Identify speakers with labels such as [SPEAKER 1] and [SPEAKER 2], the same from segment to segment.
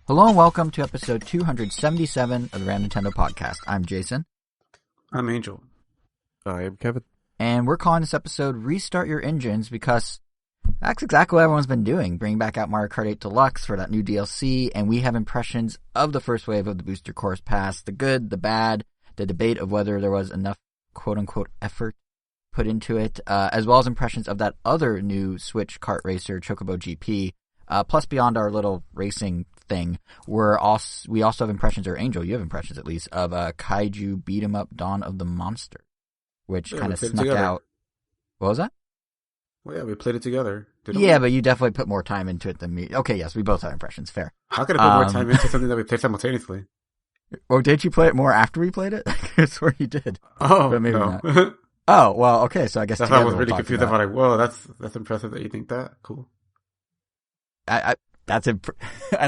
[SPEAKER 1] Hello and welcome to episode 277 of the Random Nintendo Podcast. I'm Jason.
[SPEAKER 2] I'm Angel.
[SPEAKER 3] I am Kevin.
[SPEAKER 1] And we're calling this episode Restart Your Engines because that's exactly what everyone's been doing, bringing back out Mario Kart 8 Deluxe for that new DLC, and we have impressions of the first wave of the Booster Course Pass, the good, the bad, the debate of whether there was enough quote-unquote effort put into it, as well as impressions of that other new Switch kart racer, Chocobo GP. Plus, beyond our little racing thing, we also have impressions, or Angel, you have impressions at least, of Kaiju Beat 'em Up Dawn of the Monster, which kind of snuck out. What was that?
[SPEAKER 2] Well, yeah, we played it together.
[SPEAKER 1] Yeah, but you definitely put more time into it than me. Okay, yes, we both have impressions. Fair.
[SPEAKER 2] How could I put more time into something that we played simultaneously?
[SPEAKER 1] Or did you play it more after we played it? I swear you did.
[SPEAKER 2] Oh,
[SPEAKER 1] but maybe
[SPEAKER 2] no.
[SPEAKER 1] not. Oh, well, okay, so I guess
[SPEAKER 2] that's why I was really confused about like, whoa, that's impressive that you think that. Cool.
[SPEAKER 1] I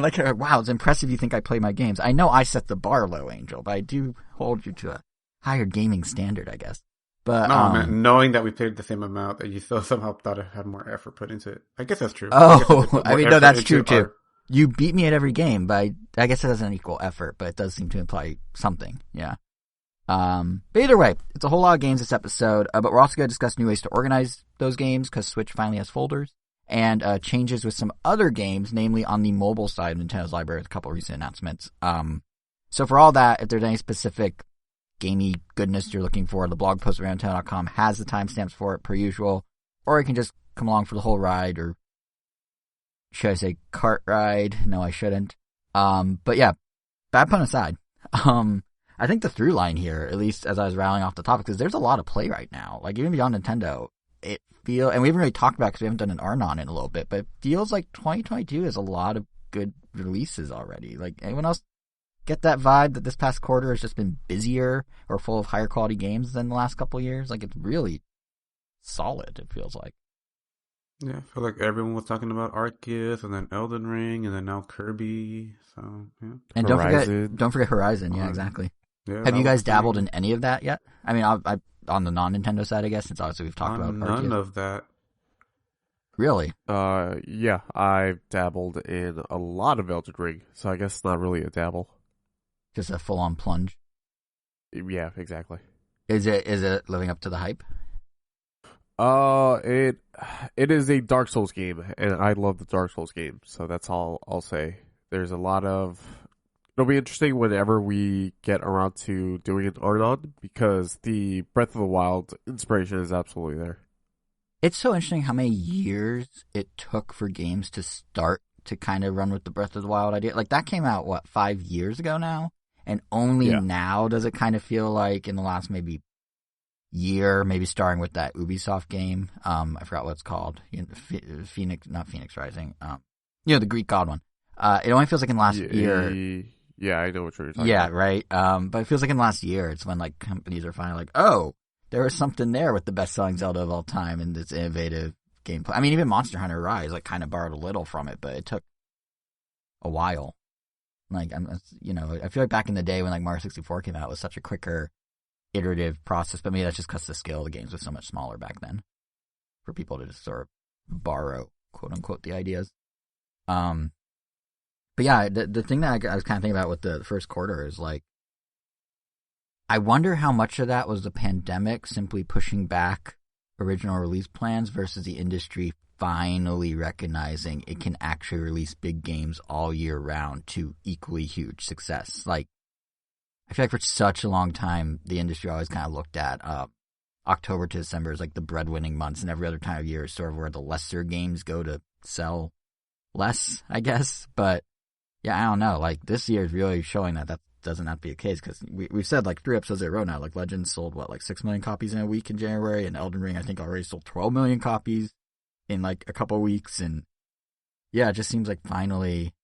[SPEAKER 1] like it. Wow, it's impressive you think I play my games. I know I set the bar low, Angel, but I do hold you to a higher gaming standard, I guess. But
[SPEAKER 2] no, man, knowing that we played the same amount, that you still somehow thought it had more effort put into it. I guess that's true.
[SPEAKER 1] Oh, I mean, no, that's true too. You beat me at every game, but I guess it doesn't equal effort, but it does seem to imply something. Yeah. But either way, it's a whole lot of games this episode, but we're also going to discuss new ways to organize those games because Switch finally has folders, and changes with some other games, namely on the mobile side of Nintendo's library with a couple of recent announcements. So for all that, if there's any specific gamey goodness you're looking for, the blog post at randomnintendo.com has the timestamps for it per usual, or you can just come along for the whole ride, or should I say cart ride? No, I shouldn't. But yeah, bad pun aside, I think the through line here, at least as I was rattling off the topic, is there's a lot of play right now. Like, even beyond Nintendo, and we haven't really talked about it because we haven't done an Arnon in a little bit, but it feels like 2022 has a lot of good releases already. Like, anyone else get that vibe that this past quarter has just been busier or full of higher quality games than the last couple of years? Like, it's really solid, it feels like.
[SPEAKER 2] Yeah, I feel like everyone was talking about Arceus and then Elden Ring and then now Kirby. So yeah,
[SPEAKER 1] and don't forget Horizon. Yeah, exactly.
[SPEAKER 2] Yeah,
[SPEAKER 1] have you guys dabbled in any of that yet? I mean, I on the non-Nintendo side, I guess, since obviously we've talked about
[SPEAKER 2] none
[SPEAKER 1] Arceus.
[SPEAKER 2] of that.
[SPEAKER 1] Really?
[SPEAKER 3] Yeah, I've dabbled in a lot of Elden Ring, so I guess it's not really a dabble.
[SPEAKER 1] Just a full-on plunge.
[SPEAKER 3] Yeah, exactly.
[SPEAKER 1] Is it living up to the hype?
[SPEAKER 3] It is a Dark Souls game, and I love the Dark Souls game, so that's all I'll say. There's a lot of... It'll be interesting whenever we get around to doing an Arnon, because the Breath of the Wild inspiration is absolutely there.
[SPEAKER 1] It's so interesting how many years it took for games to start to kind of run with the Breath of the Wild idea. Like, that came out, 5 years ago now? And only now does it kind of feel like in the last maybe year, maybe starting with that Ubisoft game. I forgot what it's called. Not Phoenix Rising. The Greek god one. It only feels like in the last year.
[SPEAKER 3] Yeah, I know what you're talking
[SPEAKER 1] Yeah,
[SPEAKER 3] about.
[SPEAKER 1] right. But it feels like in the last year, it's when like companies are finally like, oh, there was something there with the best-selling Zelda of all time and this innovative gameplay. I mean, even Monster Hunter Rise kind of borrowed a little from it, but it took a while. Like, I feel like back in the day when like Mario 64 came out, it was such a quicker, iterative process. But maybe that's just because the scale of the games was so much smaller back then for people to just sort of borrow, quote unquote, the ideas. But yeah, the thing that I was kind of thinking about with the first quarter is like, I wonder how much of that was the pandemic simply pushing back original release plans versus the industry finally recognizing it can actually release big games all year round to equally huge success. Like, I feel like for such a long time, the industry always kind of looked at October to December as like the breadwinning months, and every other time of year is sort of where the lesser games go to sell less, I guess. But yeah, I don't know. Like, this year is really showing that doesn't have to be the case, because we've said like 3 episodes in a row now. Like, Legends sold 6 million copies in a week in January, and Elden Ring I think already sold 12 million copies in like a couple of weeks. And yeah, it just seems like finally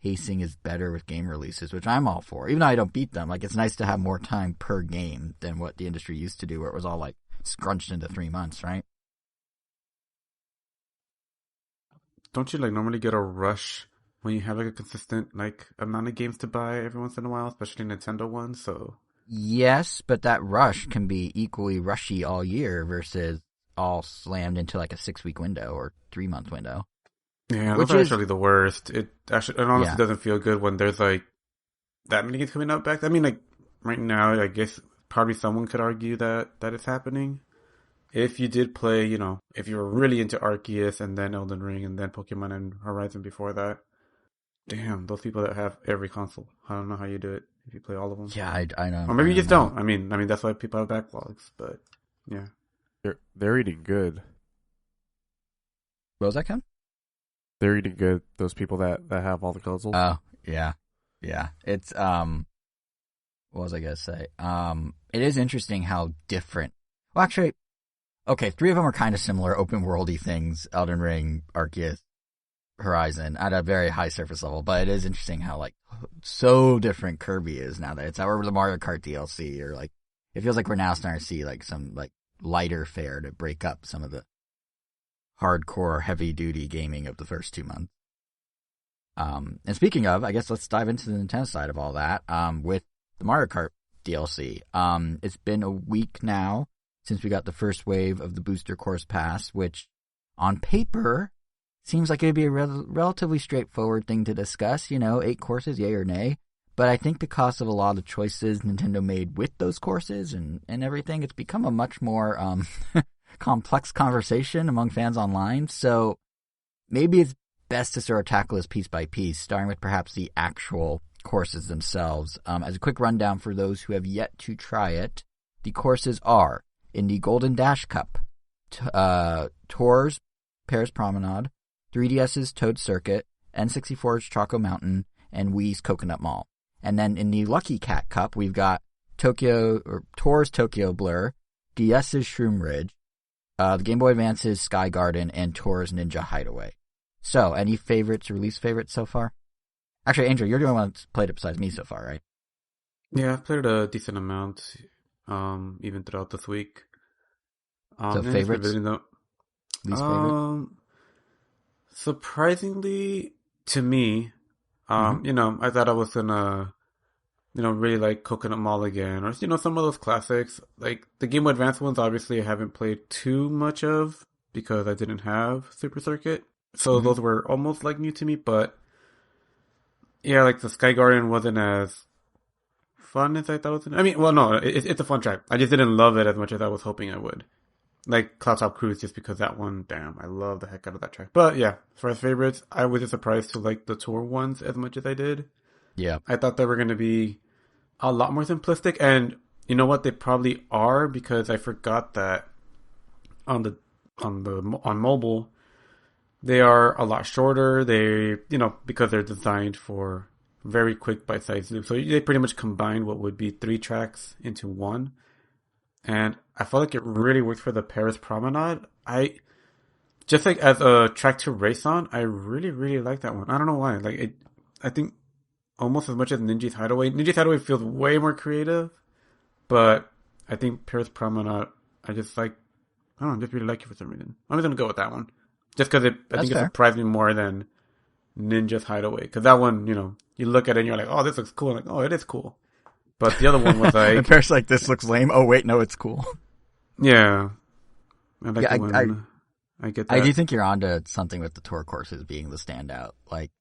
[SPEAKER 1] pacing is better with game releases, which I'm all for. Even though I don't beat them, like, it's nice to have more time per game than what the industry used to do, where it was all like scrunched into 3 months, right?
[SPEAKER 2] Don't you like normally get a rush when you have like a consistent like amount of games to buy every once in a while, especially Nintendo ones? So
[SPEAKER 1] yes, but that rush can be equally rushy all year versus all slammed into like a 6-week window or 3-month window.
[SPEAKER 2] Yeah,
[SPEAKER 1] which
[SPEAKER 2] those are
[SPEAKER 1] is
[SPEAKER 2] actually the worst. It honestly
[SPEAKER 1] yeah.
[SPEAKER 2] doesn't feel good when there's like that many games coming out back. I mean, like right now, I guess probably someone could argue that it's happening. If you did play, if you were really into Arceus and then Elden Ring and then Pokemon and Horizon before that, damn, those people that have every console. I don't know how you do it if you play all of them.
[SPEAKER 1] Yeah, I know.
[SPEAKER 2] Or maybe you just don't. I mean that's why people have backlogs. But yeah,
[SPEAKER 3] They're eating good.
[SPEAKER 1] What was that, Ken?
[SPEAKER 3] They're eating good. Those people that have all the consoles.
[SPEAKER 1] Oh, yeah. It's what was I gonna say? It is interesting how different. Well, actually, okay, 3 of them are kind of similar, open worldy things: Elden Ring, Arceus, Horizon, at a very high surface level. But it is interesting how like so different Kirby is now that it's out over the Mario Kart DLC, or like it feels like we're now starting to see like some like lighter fare to break up some of the hardcore, heavy-duty gaming of the first 2 months. And speaking of, I guess let's dive into the Nintendo side of all that, with the Mario Kart DLC. It's been a week now since we got the first wave of the Booster Course Pass, which on paper seems like it'd be a relatively straightforward thing to discuss, 8 courses, yay or nay. But I think because of a lot of the choices Nintendo made with those courses and everything, it's become a much more complex conversation among fans online. So maybe it's best to sort of tackle this piece by piece, starting with perhaps the actual courses themselves. As a quick rundown for those who have yet to try it, the courses are in the Golden Dash Cup, Tours Paris Promenade, 3DS's Toad Circuit, N64's Choco Mountain, and Wii's Coconut Mall. And then in the Lucky Cat Cup, we've got Tours Tokyo Blur, DS's Shroom Ridge, the Game Boy Advance's Sky Garden, and Tours Ninja Hideaway. So, any favorites or least favorites so far? Actually, Angel, you're the only one that's played it besides me so far, right?
[SPEAKER 2] Yeah, I've played a decent amount, even throughout this week.
[SPEAKER 1] So favorites? Least favorite?
[SPEAKER 2] Surprisingly, to me, I thought I was gonna, really like Coconut Mall again, or, some of those classics. Like, the Game Boy Advance ones, obviously, I haven't played too much of, because I didn't have Super Circuit. So those were almost, like, new to me, but, yeah, like, the Sky Garden wasn't as fun as I thought it was. I mean, well, no, it's a fun track. I just didn't love it as much as I was hoping I would. Like Cloud Top Cruise, just because that one, damn, I love the heck out of that track. But yeah, as far as favorites, I was just surprised to like the tour ones as much as I did.
[SPEAKER 1] Yeah.
[SPEAKER 2] I thought they were going to be a lot more simplistic, and you know what? They probably are, because I forgot that on mobile, they are a lot shorter. They, because they're designed for very quick bite-sized loops. So they pretty much combine what would be 3 tracks into one. And I felt like it really worked for the Paris Promenade. Just like as a track to race on, I really, really like that one. I don't know why. Like, I think almost as much as Ninja's Hideaway. Ninja's Hideaway feels way more creative, but I think Paris Promenade, I just like, I don't know, I just really like it for some reason. I'm just going to go with that one. Just because I think it surprised me more than Ninja's Hideaway. Because that one, you look at it and you're like, oh, this looks cool. I'm like, oh, it is cool. But the other one was like...
[SPEAKER 1] And Paris like, this looks lame. Oh, wait, no, it's cool.
[SPEAKER 2] Yeah. I get that.
[SPEAKER 1] I do think you're onto something with the tour courses being the standout. Like,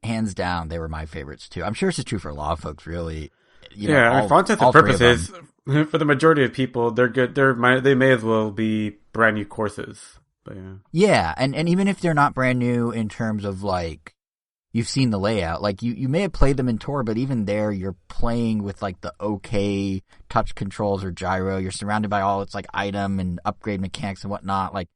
[SPEAKER 1] hands down, they were my favorites, too. I'm sure this is true for a lot of folks, really.
[SPEAKER 2] For all intents and purposes, for the majority of people, they're good. They may as well be brand new courses. But yeah.
[SPEAKER 1] Yeah, and even if they're not brand new in terms of, like, you've seen the layout. Like, you may have played them in Tour, but even there, you're playing with, like, the okay touch controls or gyro. You're surrounded by all its, like, item and upgrade mechanics and whatnot. Like,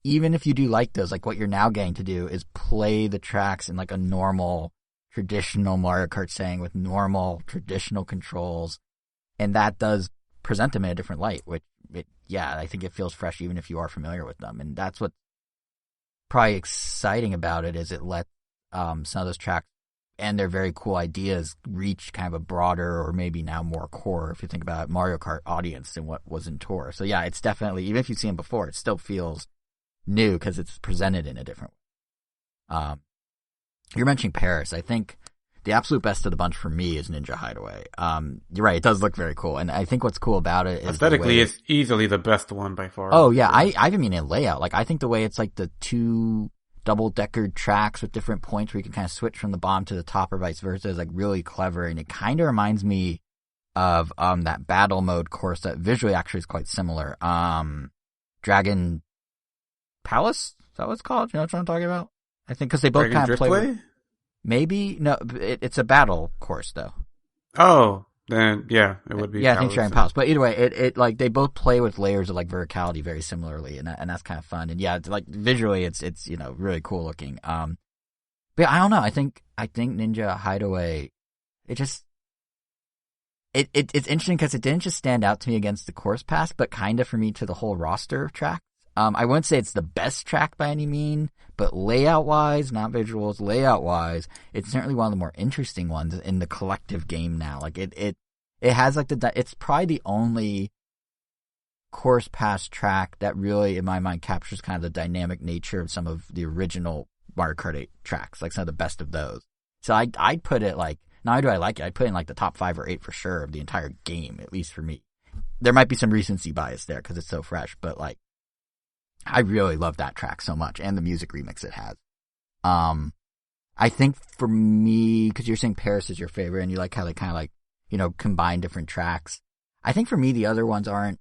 [SPEAKER 1] even if you do like those, like, what you're now getting to do is play the tracks in, like, a normal, traditional Mario Kart setting with normal, traditional controls. And that does present them in a different light, which, I think it feels fresh even if you are familiar with them. And that's what's probably exciting about it, is it lets some of those tracks and their very cool ideas reach kind of a broader, or maybe now more core, if you think about it, Mario Kart audience than what was in Tour. So yeah, it's definitely, even if you've seen them before, it still feels new because it's presented in a different way. You're mentioning Paris. I think the absolute best of the bunch for me is Ninja Hideaway. You're right, it does look very cool, and I think what's cool about it is
[SPEAKER 2] aesthetically, it's easily the best one by far.
[SPEAKER 1] Oh yeah, I even mean in layout. Like, I think the way it's like the two double-deckered tracks with different points where you can kind of switch from the bottom to the top or vice versa is like really clever, and it kind of reminds me of that battle mode course that visually actually is quite similar. Dragon Palace? Is that what it's called? You know what I'm talking about? I think because they both
[SPEAKER 2] Dragon
[SPEAKER 1] kind of play.
[SPEAKER 2] Driftway?
[SPEAKER 1] Maybe no, it's a battle course though.
[SPEAKER 2] Oh, then yeah, it would be.
[SPEAKER 1] Yeah, I think Dragon Palace. But either way, it like they both play with layers of like verticality very similarly, and that's kind of fun. And yeah, it's, like visually, it's really cool looking. But yeah, I don't know. I think Ninja Hideaway, it's interesting because it didn't just stand out to me against the course pass, but kind of for me to the whole roster of tracks. I wouldn't say it's the best track by any mean, but layout-wise, not visuals, layout-wise, it's certainly one of the more interesting ones in the collective game now. Like, it has, like, it's probably the only course pass track that really, in my mind, captures kind of the dynamic nature of some of the original Mario Kart 8 tracks, like some of the best of those. So I'd put it, like, not only do I like it, I'd put it in, like, the top 5 or 8 for sure of the entire game, at least for me. There might be some recency bias there because it's so fresh, but, like, I really love that track so much, and the music remix it has. I think for me, because you're saying Paris is your favorite, and you like how they kind of like, combine different tracks. I think for me, the other ones aren't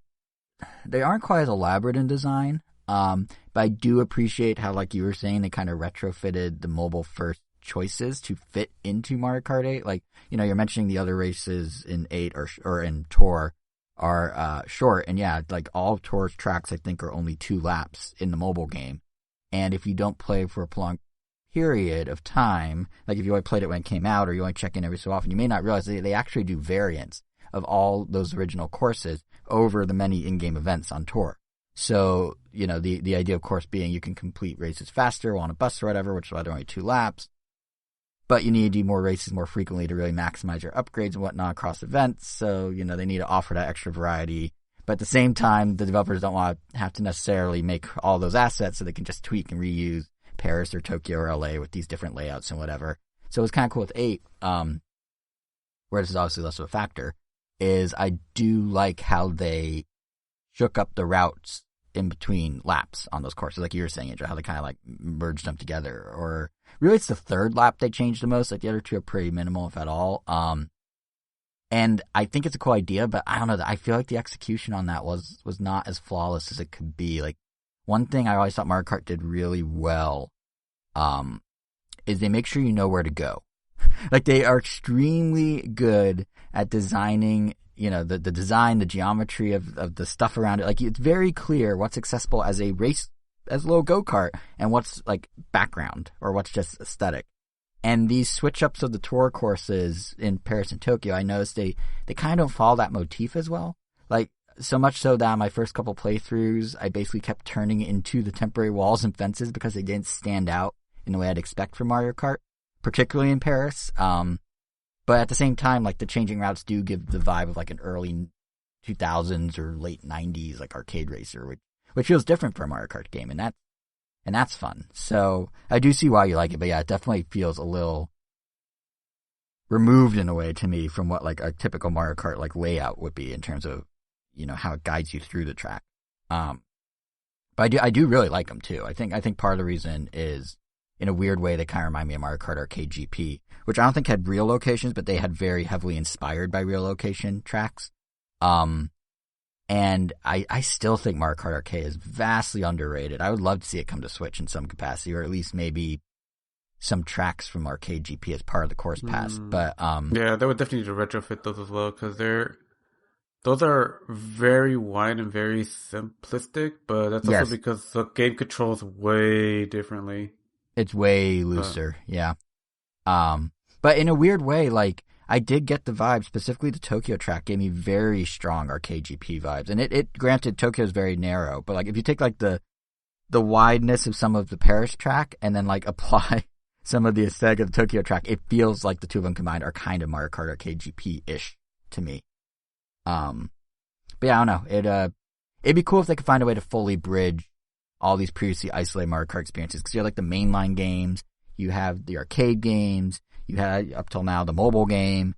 [SPEAKER 1] quite as elaborate in design. But I do appreciate how, like you were saying, they kind of retrofitted the mobile first choices to fit into Mario Kart 8. Like, you're mentioning the other races in 8 or in Tour are short, and yeah, like all Tour's tracks I think are only 2 laps in the mobile game, and if you don't play for a prolonged period of time, like if you only played it when it came out or you only check in every so often, you may not realize they actually do variants of all those original courses over the many in-game events on Tour. So, the idea of course being you can complete races faster on a bus or whatever, which is why they're only 2 laps. But you need to do more races more frequently to really maximize your upgrades and whatnot across events. So, they need to offer that extra variety. But at the same time, the developers don't want to have to necessarily make all those assets, so they can just tweak and reuse Paris or Tokyo or LA with these different layouts and whatever. So it's kind of cool with 8, where this is obviously less of a factor, is I do like how they shook up the routes in between laps on those courses. Like you were saying, Andrew, how they kind of like merged them together. Or really it's the 3rd lap they changed the most. Like the other 2 are pretty minimal, if at all. And I think it's a cool idea, but I don't know. I feel like the execution on that was not as flawless as it could be. Like, one thing I always thought Mario Kart did really well, is they make sure you know where to go. Like, they are extremely good at designing, the design, the geometry of the stuff around it. Like, it's very clear what's accessible as a race, as a little go-kart, and what's, like, background, or what's just aesthetic. And these switch-ups of the tour courses in Paris and Tokyo, I noticed they kind of don't follow that motif as well. Like, so much so that on my first couple playthroughs, I basically kept turning into the temporary walls and fences because they didn't stand out in the way I'd expect from Mario Kart, particularly in Paris. But at the same time, like, the changing routes do give the vibe of, like, an early 2000s or late 90s, like, arcade racer, which feels different for a Mario Kart game, and that's fun. So I do see why you like it, but yeah, it definitely feels a little removed in a way to me from what, like, a typical Mario Kart, like, layout would be in terms of, how it guides you through the track. But I do really like them too. I think part of the reason is, in a weird way, they kind of remind me of Mario Kart Arcade GP, which I don't think had real locations, but they had very heavily inspired by real location tracks. And I still think Mario Kart Arcade is vastly underrated. I would love to see it come to Switch in some capacity, or at least maybe some tracks from Arcade GP as part of the course pass. But
[SPEAKER 2] yeah, they would definitely need to retrofit those as well, because those are very wide and very simplistic, but that's also because the game controls way differently.
[SPEAKER 1] It's way looser, yeah. But in a weird way, like, I did get the vibe, specifically the Tokyo track gave me very strong Arcade GP vibes. And it granted, Tokyo's very narrow, but, like, if you take, like, the wideness of some of the Paris track and then, like, apply some of the aesthetic of the Tokyo track, it feels like the two of them combined are kind of Mario Kart Arcade GP-ish to me. But yeah, I don't know. It'd be cool if they could find a way to fully bridge all these previously isolated Mario Kart experiences, because you have, like, the mainline games, you have the arcade games, you had, up till now, the mobile game,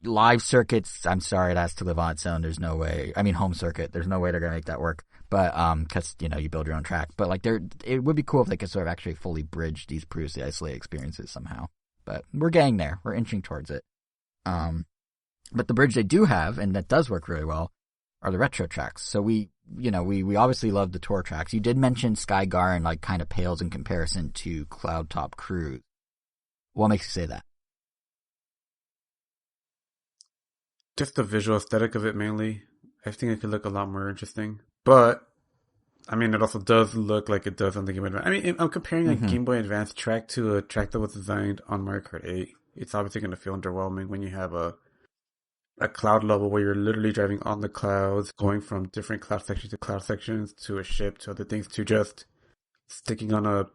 [SPEAKER 1] live circuits. I'm sorry, it has to live on its own. There's no way. I mean, home circuit. There's no way they're going to make that work. But, cause, you build your own track. But like it would be cool if they could sort of actually fully bridge these previously isolated experiences somehow. But we're getting there. We're inching towards it. But the bridge they do have, and that does work really well, are the retro tracks. So we obviously love the tour tracks. You did mention Sky Garden like kind of pales in comparison to Cloud Top Cruise. What makes you say that?
[SPEAKER 2] Just the visual aesthetic of it mainly. I think it could look a lot more interesting. But, I mean, it also does look like it does on the Game Boy Advance. I mean, I'm comparing a Game Boy Advance track to a track that was designed on Mario Kart 8. It's obviously going to feel underwhelming when you have a cloud level where you're literally driving on the clouds, going from different cloud sections to a ship to other things to just sticking on a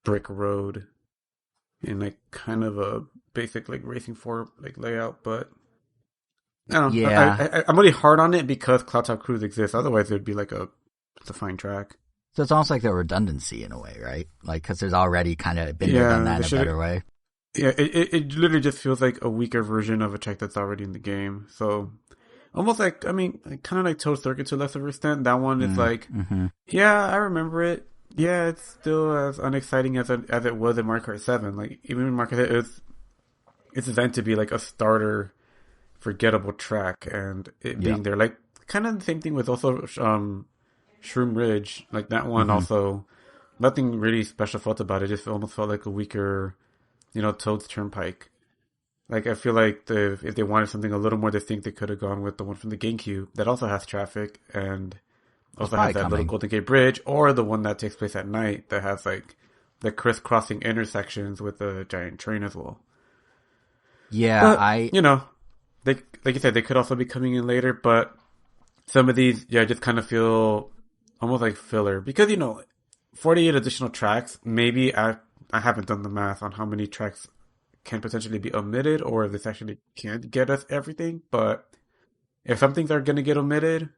[SPEAKER 2] brick road in like kind of a basic like racing 4 like layout. But I don't know.
[SPEAKER 1] Yeah.
[SPEAKER 2] I'm really hard on it because Cloud Top Cruise exists. Otherwise, it would be like a defined track.
[SPEAKER 1] So it's almost like the redundancy in a way, right? Like, because there's already kind of been done that in a better way.
[SPEAKER 2] Yeah, it literally just feels like a weaker version of a track that's already in the game. So almost like, I mean, kind of like Toad Circuit to a lesser extent. That one is like, yeah, I remember it. Yeah, it's still as unexciting as it was in Mario Kart 7. Like, even in Mario Kart 8, it's designed to be like a starter, forgettable track, and it being there. Like, kind of the same thing with also Shroom Ridge. Like, that one also, nothing really special felt about it. It just almost felt like a weaker, Toad's Turnpike. Like, I feel like if they wanted something a little more distinct, they could have gone with the one from the GameCube that also has traffic and also has that little Golden Gate Bridge, or the one that takes place at night that has like the crisscrossing intersections with a giant train as well.
[SPEAKER 1] Yeah,
[SPEAKER 2] but, they, like you said, they could also be coming in later, but some of these, just kind of feel almost like filler because 48 additional tracks. Maybe I haven't done the math on how many tracks can potentially be omitted, or if this actually can't get us everything. But if some things are going to get omitted,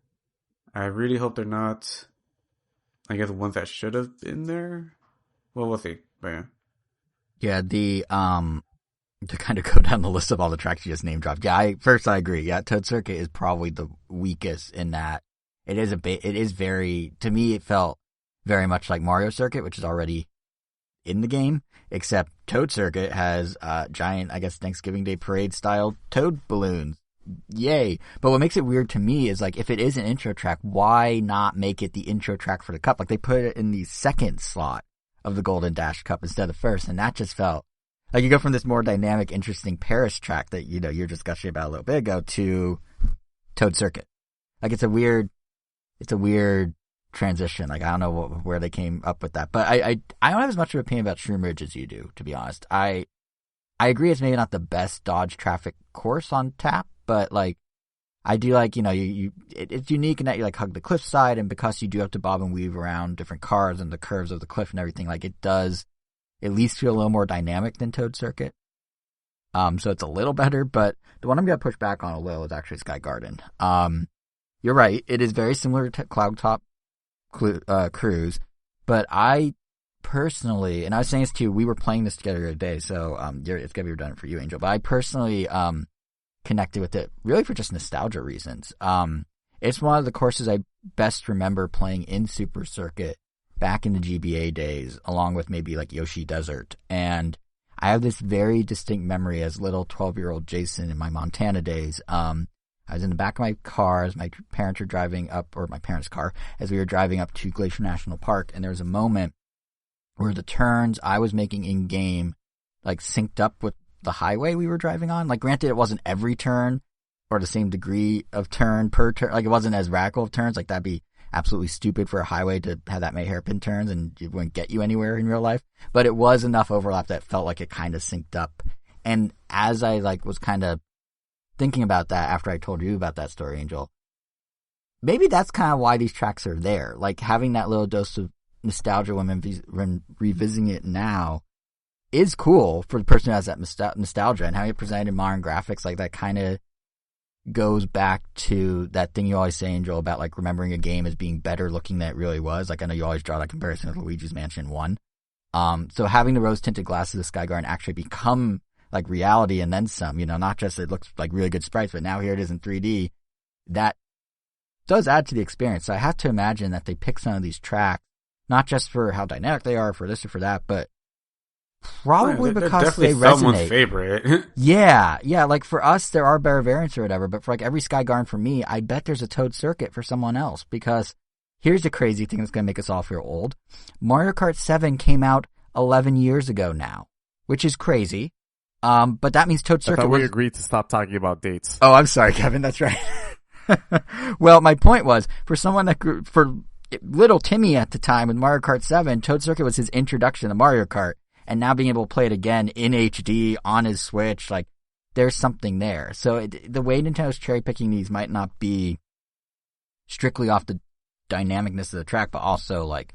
[SPEAKER 2] I really hope they're not, I guess, ones that should have been there. Well, we'll see. But
[SPEAKER 1] yeah, to kind of go down the list of all the tracks you just name dropped. Yeah, I agree. Yeah, Toad Circuit is probably the weakest in that it is very, to me, it felt very much like Mario Circuit, which is already in the game, except Toad Circuit has giant, I guess, Thanksgiving Day parade style toad balloons. Yay. But what makes it weird to me is, like, if it is an intro track, why not make it the intro track for the cup? Like, they put it in the second slot of the Golden Dash Cup instead of the first, and that just felt like you go from this more dynamic, interesting Paris track that, you're just gushing about a little bit ago to Toad Circuit. Like, it's a weird transition. Like, I don't know where they came up with that, but I don't have as much of an opinion about Shroom Ridge as you do, to be honest. I agree it's maybe not the best dodge traffic course on tap, but like, I do like, it's unique in that you like hug the cliffside, and because you do have to bob and weave around different cars and the curves of the cliff and everything, like, it does at least feel a little more dynamic than Toad Circuit. So it's a little better, but the one I'm going to push back on a little is actually Sky Garden. You're right. It is very similar to Cloud Top Cruise, but I personally, and I was saying this too, we were playing this together the other day, so it's going to be redundant for you, Angel, but I personally connected with it really for just nostalgia reasons. It's one of the courses I best remember playing in Super Circuit back in the GBA days, along with maybe like Yoshi Desert. And I have this very distinct memory as little 12-year-old Jason in my Montana days. I was in the back of my car as my parents were driving up, or my parents' car, as we were driving up to Glacier National Park. And there was a moment where the turns I was making in-game like synced up with the highway we were driving on. Like, granted, it wasn't every turn or the same degree of turn per turn. Like, it wasn't as radical of turns. Like, that'd be absolutely stupid for a highway to have that many hairpin turns, and it wouldn't get you anywhere in real life. But it was enough overlap that felt like it kind of synced up. And as I like was kind of thinking about that after I told you about that story, Angel, maybe that's kind of why these tracks are there. Like, having that little dose of nostalgia when revisiting it now is cool for the person who has that nostalgia, and having it presented in modern graphics, like, that kind of goes back to that thing you always say, Angel, about like remembering a game as being better looking than it really was. Like, I know you always draw that comparison with Luigi's Mansion 1. So having the rose-tinted glasses of Sky Garden actually become like reality and then some, not just it looks like really good sprites, but now here it is in 3D. That does add to the experience. So I have to imagine that they pick some of these tracks, not just for how dynamic they are, for this or for that, but probably because they resonate.
[SPEAKER 2] Someone's favorite.
[SPEAKER 1] Yeah. Like for us, there are better variants or whatever, but for like every Skygarden for me, I bet there's a Toad Circuit for someone else, because here's the crazy thing that's going to make us all feel old. Mario Kart 7 came out 11 years ago now, which is crazy. But that means Toad Circuit.
[SPEAKER 3] I thought we agreed to stop talking about dates.
[SPEAKER 1] Oh, I'm sorry, Kevin. That's right. Well, my point was, for someone that grew, for little Timmy at the time with Mario Kart 7, Toad Circuit was his introduction to Mario Kart. And now being able to play it again in HD on his Switch, like, there's something there. So the way Nintendo's cherry picking these might not be strictly off the dynamicness of the track, but also like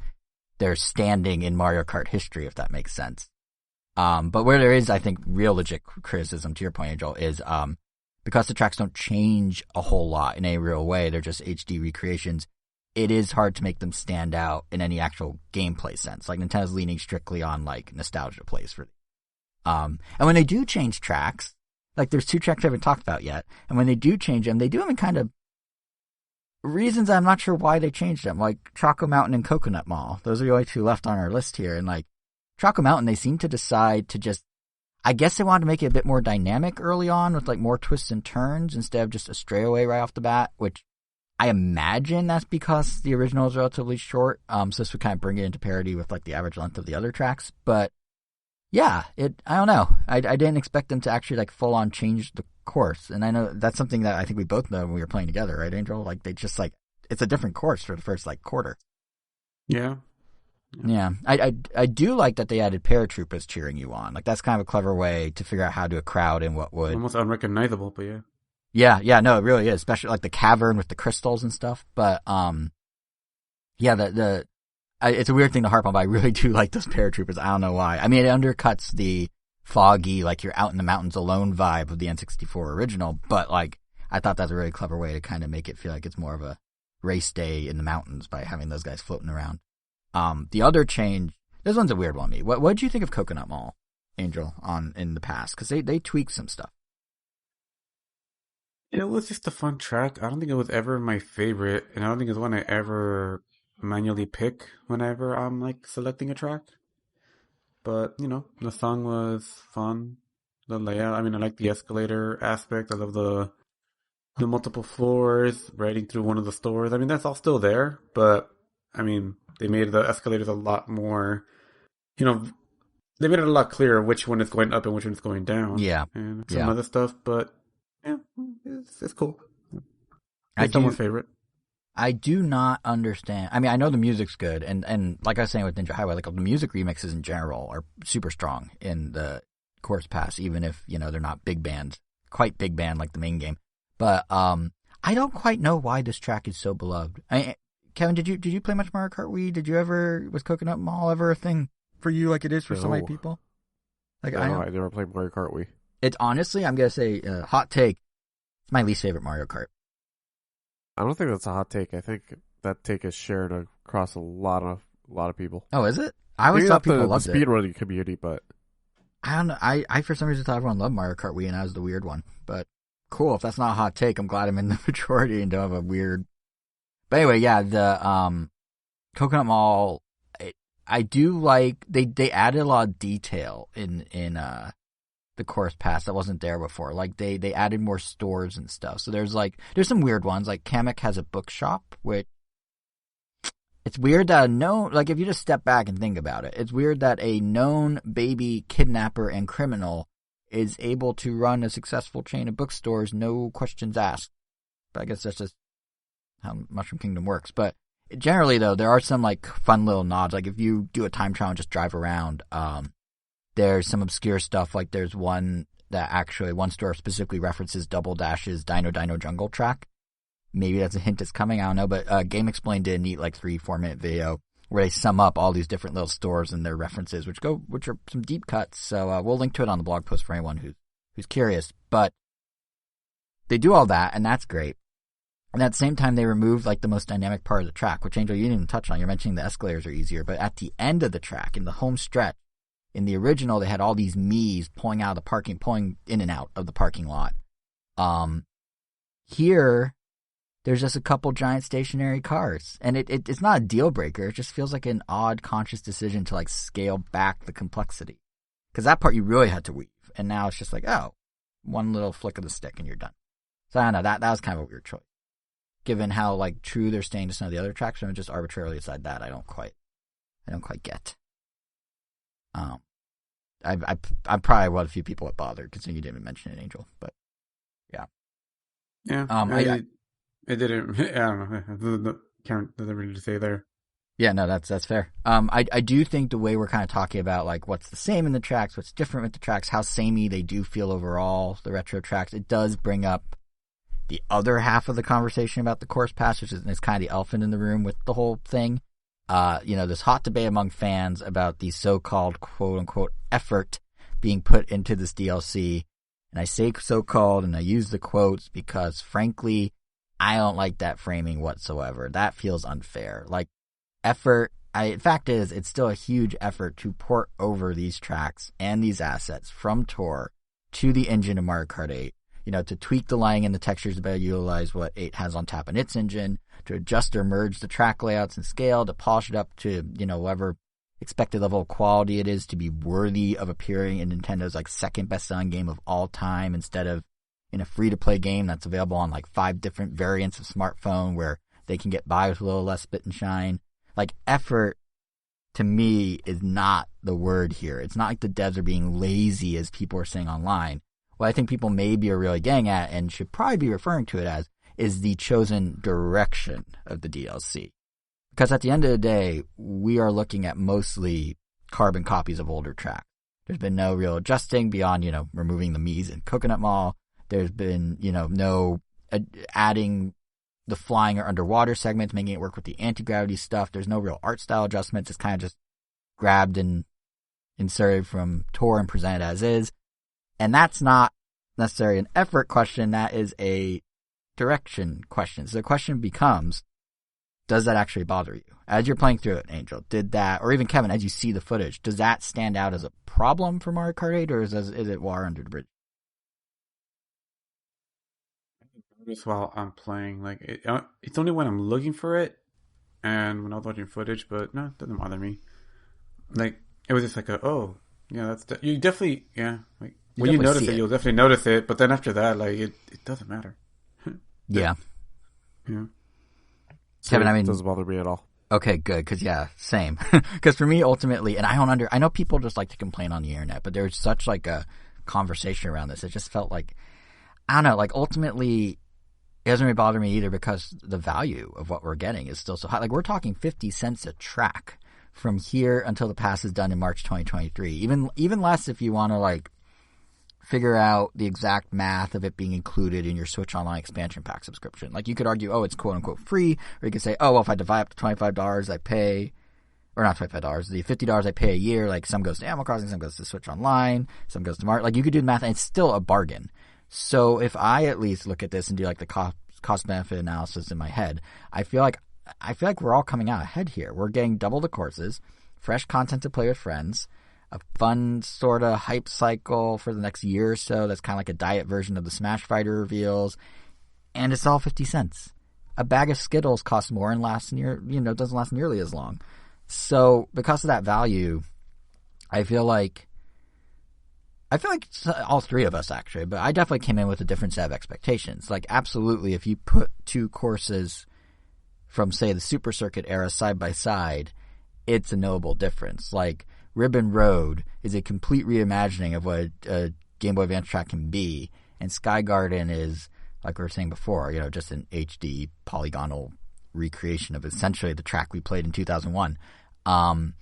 [SPEAKER 1] they're standing in Mario Kart history, if that makes sense. But where there is, I think, real legit criticism, to your point, Angel, is because the tracks don't change a whole lot in any real way, they're just HD recreations, it is hard to make them stand out in any actual gameplay sense. Like, Nintendo's leaning strictly on, like, nostalgia plays for and when they do change tracks, like, there's 2 tracks I haven't talked about yet, and when they do change them, they do them in kind of reasons I'm not sure why they changed them, like Choco Mountain and Coconut Mall. Those are the only 2 left on our list here, and, like, Choco Mountain, they seem to decide to just, I guess they wanted to make it a bit more dynamic early on with like more twists and turns instead of just a straightaway right off the bat, which I imagine that's because the original is relatively short. So this would kind of bring it into parity with like the average length of the other tracks. But yeah, I don't know. I didn't expect them to actually like full on change the course. And I know that's something that I think we both know when we were playing together, right, Angel? Like they just like, it's a different course for the first like quarter.
[SPEAKER 2] Yeah.
[SPEAKER 1] Yeah, I do like that they added paratroopers cheering you on. Like, that's kind of a clever way to figure out how to a crowd and what would...
[SPEAKER 2] Almost unrecognizable, but yeah.
[SPEAKER 1] Yeah, no, it really is. Especially, like, the cavern with the crystals and stuff. But, yeah, it's a weird thing to harp on, but I really do like those paratroopers. I don't know why. I mean, it undercuts the foggy, like, you're out in the mountains alone vibe of the N64 original. But, like, I thought that's a really clever way to kind of make it feel like it's more of a race day in the mountains by having those guys floating around. The other change, this one's a weird one to me. What did you think of Coconut Mall, Angel, in the past? Because they tweaked some stuff.
[SPEAKER 2] It was just a fun track. I don't think it was ever my favorite, and I don't think it's one I ever manually pick whenever I'm like selecting a track. But, you know, the song was fun. The layout, I mean, I like the escalator aspect. I love the multiple floors, riding through one of the stores. I mean, that's all still there, but, I mean... They made the escalators a lot more, you know, they made it a lot clearer which one is going up and which one is going down.
[SPEAKER 1] Yeah.
[SPEAKER 2] And some other stuff, but yeah, it's cool.
[SPEAKER 1] It's
[SPEAKER 2] someone's favorite.
[SPEAKER 1] I do not understand. I mean, I know the music's good, and like I was saying with Ninja Highway, like the music remixes in general are super strong in the Course Pass, even if, you know, they're not big bands, quite big band like the main game. But I don't quite know why this track is so beloved. Kevin, did you play much Mario Kart Wii? Did you ever, was Coconut Mall ever a thing for you like it is for so many people? Like
[SPEAKER 3] no, I never played Mario Kart Wii.
[SPEAKER 1] It's honestly, I'm gonna say, hot take, it's my least favorite Mario Kart.
[SPEAKER 3] I don't think that's a hot take. I think that take is shared across a lot of people.
[SPEAKER 1] Oh, is it? I always thought people loved
[SPEAKER 3] the speedrunning community, but
[SPEAKER 1] I don't know. I for some reason thought everyone loved Mario Kart Wii, and I was the weird one. But cool, if that's not a hot take, I'm glad I'm in the majority and don't have a weird. But anyway, yeah, the Coconut Mall, I do like, they added a lot of detail in the Course Pass that wasn't there before. Like, they added more stores and stuff. So there's some weird ones, like Kamek has a bookshop, which, it's weird that like, if you just step back and think about it, it's weird that a known baby kidnapper and criminal is able to run a successful chain of bookstores, no questions asked. But I guess that's just how Mushroom Kingdom works. But generally, though, there are some like fun little nods. Like if you do a time trial and just drive around, there's some obscure stuff. Like there's one store specifically references Double Dash's Dino Dino Jungle track. Maybe that's a hint that's coming. I don't know. But Game Explain did a neat like 3-4 minute video where they sum up all these different little stores and their references, which are some deep cuts. So we'll link to it on the blog post for anyone who's curious. But they do all that, and that's great. And at the same time, they removed like the most dynamic part of the track, which, Angel, you didn't even touch on. You're mentioning the escalators are easier, but at the end of the track, in the home stretch, in the original, they had all these Miis pulling in and out of the parking lot. Here, there's just a couple giant stationary cars. And it's not a deal breaker. It just feels like an odd conscious decision to like scale back the complexity. Because that part you really had to weave. And now it's just like, oh, one little flick of the stick and you're done. So I don't know, that was kind of a weird choice. Given how like true they're staying to some of the other tracks, and just arbitrarily decide that I don't quite get. I'm probably one of the few people that bothered, considering you didn't even mention it, Angel. But yeah.
[SPEAKER 2] It didn't. I don't know. Can't really say there.
[SPEAKER 1] Yeah, no, that's fair. I do think the way we're kind of talking about like what's the same in the tracks, what's different with the tracks, how samey they do feel overall, the retro tracks, it does bring up the other half of the conversation about the course pass, which is kind of the elephant in the room with the whole thing. This hot debate among fans about the so-called quote unquote effort being put into this DLC. And I say so-called and I use the quotes because frankly, I don't like that framing whatsoever. That feels unfair. Like effort, fact is, it's still a huge effort to port over these tracks and these assets from Tour to the engine of Mario Kart 8. To tweak the lighting and the textures to better utilize what 8 has on tap in its engine, to adjust or merge the track layouts and scale, to polish it up to, whatever expected level of quality it is to be worthy of appearing in Nintendo's like second best-selling game of all time instead of in a free-to-play game that's available on like 5 different variants of smartphone where they can get by with a little less spit and shine. Like effort to me is not the word here. It's not like the devs are being lazy as people are saying online. What I think people maybe are really getting at and should probably be referring to it as is the chosen direction of the DLC. Because at the end of the day, we are looking at mostly carbon copies of older tracks. There's been no real adjusting beyond, removing the Mii's and Coconut Mall. There's been, no adding the flying or underwater segments, making it work with the anti-gravity stuff. There's no real art style adjustments. It's kind of just grabbed and inserted from Tour and presented as is. And that's not necessarily an effort question. That is a direction question. So the question becomes, does that actually bother you? As you're playing through it, Angel, did that, or even Kevin, as you see the footage, does that stand out as a problem for Mario Kart 8, or is it water under the bridge?
[SPEAKER 2] Just while I'm playing, like it's only when I'm looking for it and when I'm watching footage, but no, it doesn't bother me. Like it was just like you definitely like when you notice it, you'll definitely notice it, but then after that, like it doesn't matter.
[SPEAKER 1] Yeah.
[SPEAKER 3] So
[SPEAKER 1] Kevin, I mean,
[SPEAKER 3] it doesn't bother me at all.
[SPEAKER 1] Okay, good, because same. Because for me, ultimately, and I know people just like to complain on the internet, but there's such like a conversation around this. It just felt like, I don't know, like ultimately, it doesn't really bother me either because the value of what we're getting is still so high. Like we're talking 50 cents a track from here until the pass is done in March 2023. Even less if you want to like figure out the exact math of it being included in your Switch Online expansion pack subscription. Like you could argue, oh, it's quote unquote free, or you could say, oh, well, if I divide up to $25 I pay, or not $25, the $50 I pay a year, like some goes to Animal Crossing, some goes to Switch Online, some goes to Like you could do the math and it's still a bargain. So if I at least look at this and do like the cost benefit analysis in my head, I feel like we're all coming out ahead here. We're getting double the courses, fresh content to play with friends, a fun sort of hype cycle for the next year or so that's kind of like a diet version of the Smash Fighter reveals, and it's all 50 cents. A bag of Skittles costs more and doesn't last nearly as long. So because of that value, I feel like all three of us actually, but I definitely came in with a different set of expectations. Like absolutely, if you put two courses from say the Super Circuit era side by side, it's a notable difference. Like Ribbon Road is a complete reimagining of what a Game Boy Advance track can be, and Sky Garden is, like we were saying before, just an HD polygonal recreation of essentially the track we played in 2001. And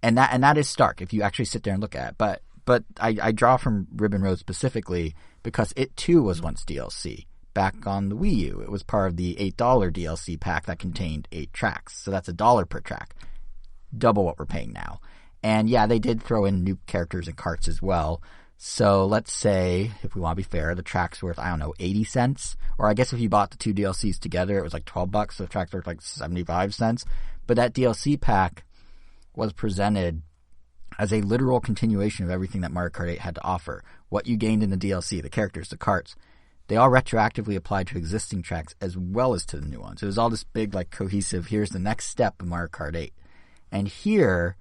[SPEAKER 1] that is stark if you actually sit there and look at it. But I draw from Ribbon Road specifically because it too was once DLC. Back on the Wii U, it was part of the $8 DLC pack that contained 8 tracks. So that's $1 per track. Double what we're paying now. And yeah, they did throw in new characters and carts as well. So let's say, if we want to be fair, the track's worth, 80 cents. Or I guess if you bought the two DLCs together, it was like $12, so the track's worth like 75 cents. But that DLC pack was presented as a literal continuation of everything that Mario Kart 8 had to offer. What you gained in the DLC, the characters, the carts, they all retroactively applied to existing tracks as well as to the new ones. It was all this big, like, cohesive, here's the next step of Mario Kart 8. And here,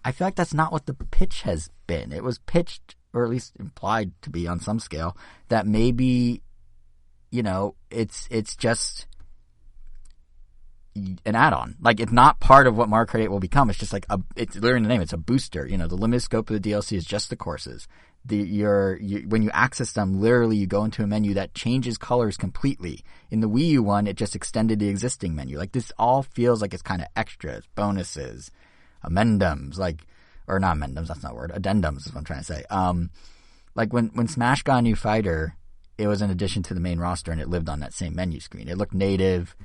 [SPEAKER 1] I feel like that's not what the pitch has been. It was pitched, or at least implied to be on some scale, that maybe, you know, it's just an add-on. Like, it's not part of what Mario Kart 8 will become. It's just like, it's literally in the name, it's a booster. You know, the limited scope of the DLC is just the courses. When you access them, literally you go into a menu that changes colors completely. In the Wii U one, it just extended the existing menu. Like, this all feels like it's kind of extras, bonuses, amendums, like, or not amendums, that's not a word, addendums is what I'm trying to say. Like when Smash got a new fighter, it was an addition to the main roster and it lived on that same menu screen. It looked native.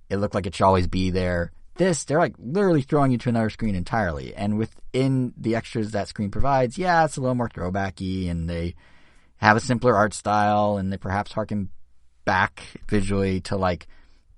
[SPEAKER 1] It looked like it should always be there. This, they're like literally throwing you to another screen entirely. And within the extras that screen provides, yeah, it's a little more throwbacky and they have a simpler art style and they perhaps harken back visually to like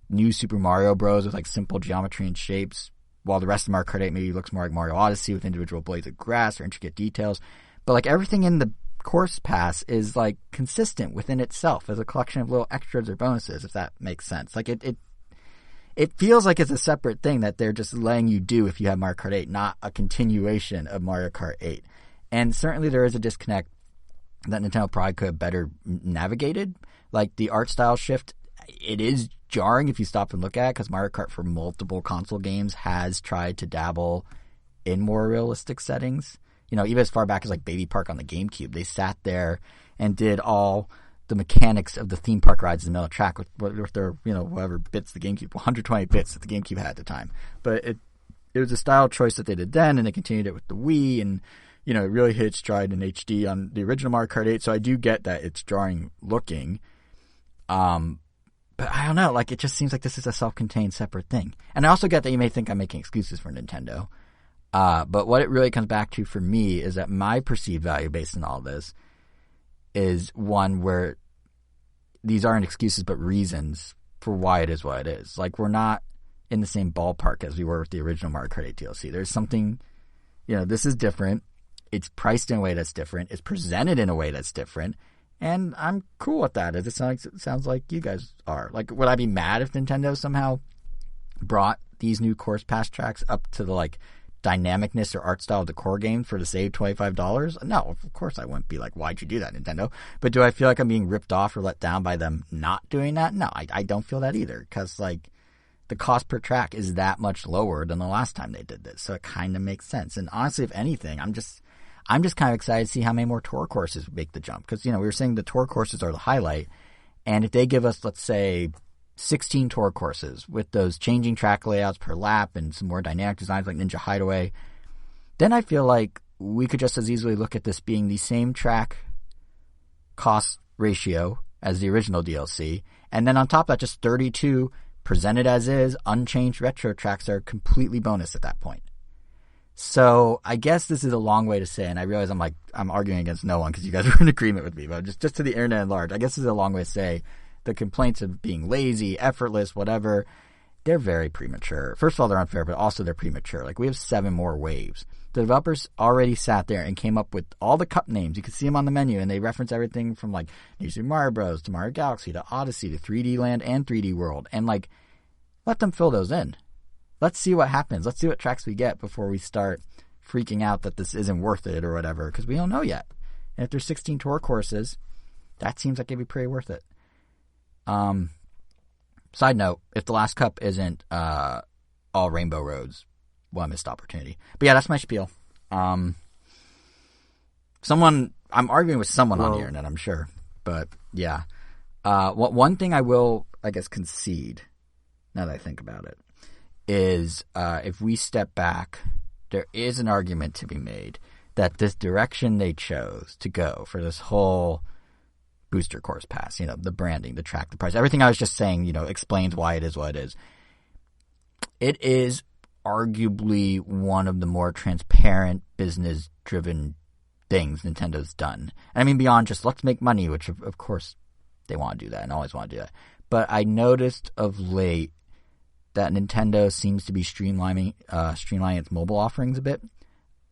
[SPEAKER 1] new Super Mario Bros. With like simple geometry and shapes, while the rest of Mario Kart 8 maybe looks more like Mario Odyssey with individual blades of grass or intricate details. But like everything in the course pass is like consistent within itself as a collection of little extras or bonuses, if that makes sense. Like it feels like it's a separate thing that they're just letting you do if you have Mario Kart 8, not a continuation of Mario Kart 8. And certainly there is a disconnect that Nintendo probably could have better navigated. Like the art style shift, it is jarring if you stop and look at it, because Mario Kart for multiple console games has tried to dabble in more realistic settings. You know, even as far back as like Baby Park on the GameCube, they sat there and did all the mechanics of the theme park rides in the middle of the track with their, you know, whatever bits the GameCube, 120 bits that the GameCube had at the time. But it was a style choice that they did then, and they continued it with the Wii, and, you know, it really hit its stride in HD on the original Mario Kart 8, so I do get that it's jarring looking. But I don't know, like, it just seems like this is a self-contained separate thing. And I also get that you may think I'm making excuses for Nintendo. But what it really comes back to for me is that my perceived value based on all this is one where these aren't excuses but reasons for why it is what it is. Like, we're not in the same ballpark as we were with the original Mario Kart 8 DLC. There's something, you know, this is different. It's priced in a way that's different. It's presented in a way that's different. And I'm cool with that. It sounds like you guys are. Like, would I be mad if Nintendo somehow brought these new course pass tracks up to the, like, dynamicness or art style of the core game for the save $25? No, of course I wouldn't be like, why'd you do that, Nintendo? But do I feel like I'm being ripped off or let down by them not doing that? No, I don't feel that either, because like the cost per track is that much lower than the last time they did this, so it kind of makes sense. And honestly, if anything, I'm just kind of excited to see how many more tour courses make the jump, because, you know, we were saying the tour courses are the highlight, and if they give us, let's say, 16 tour courses with those changing track layouts per lap and some more dynamic designs like Ninja Hideaway, then I feel like we could just as easily look at this being the same track cost ratio as the original DLC, and then on top of that, just 32 presented as is, unchanged retro tracks that are completely bonus at that point. So I guess this is a long way to say, and I realize I'm arguing against no one because you guys are in agreement with me, but just to the internet at large, I guess this is a long way to say the complaints of being lazy, effortless, whatever, they're very premature. First of all, they're unfair, but also they're premature. Like, we have 7 more waves. The developers already sat there and came up with all the cup names. You can see them on the menu, and they reference everything from, like, New Super Mario Bros. To Mario Galaxy to Odyssey to 3D Land and 3D World. And, like, let them fill those in. Let's see what happens. Let's see what tracks we get before we start freaking out that this isn't worth it or whatever, because we don't know yet. And if there's 16 tour courses, that seems like it'd be pretty worth it. Side note, if the last cup isn't all Rainbow Roads, well, I missed opportunity. But yeah, that's my spiel. I'm arguing with someone on the internet, I'm sure. But yeah. One thing I will, I guess, concede, now that I think about it, is if we step back, there is an argument to be made that this direction they chose to go for this whole booster course pass, you know, the branding, the track, the price, everything I was just saying, you know, explains why it is what it is. It is arguably one of the more transparent, business-driven things Nintendo's done. And I mean, beyond just let's make money, which of course they want to do that and always want to do that. But I noticed of late that Nintendo seems to be streamlining its mobile offerings a bit.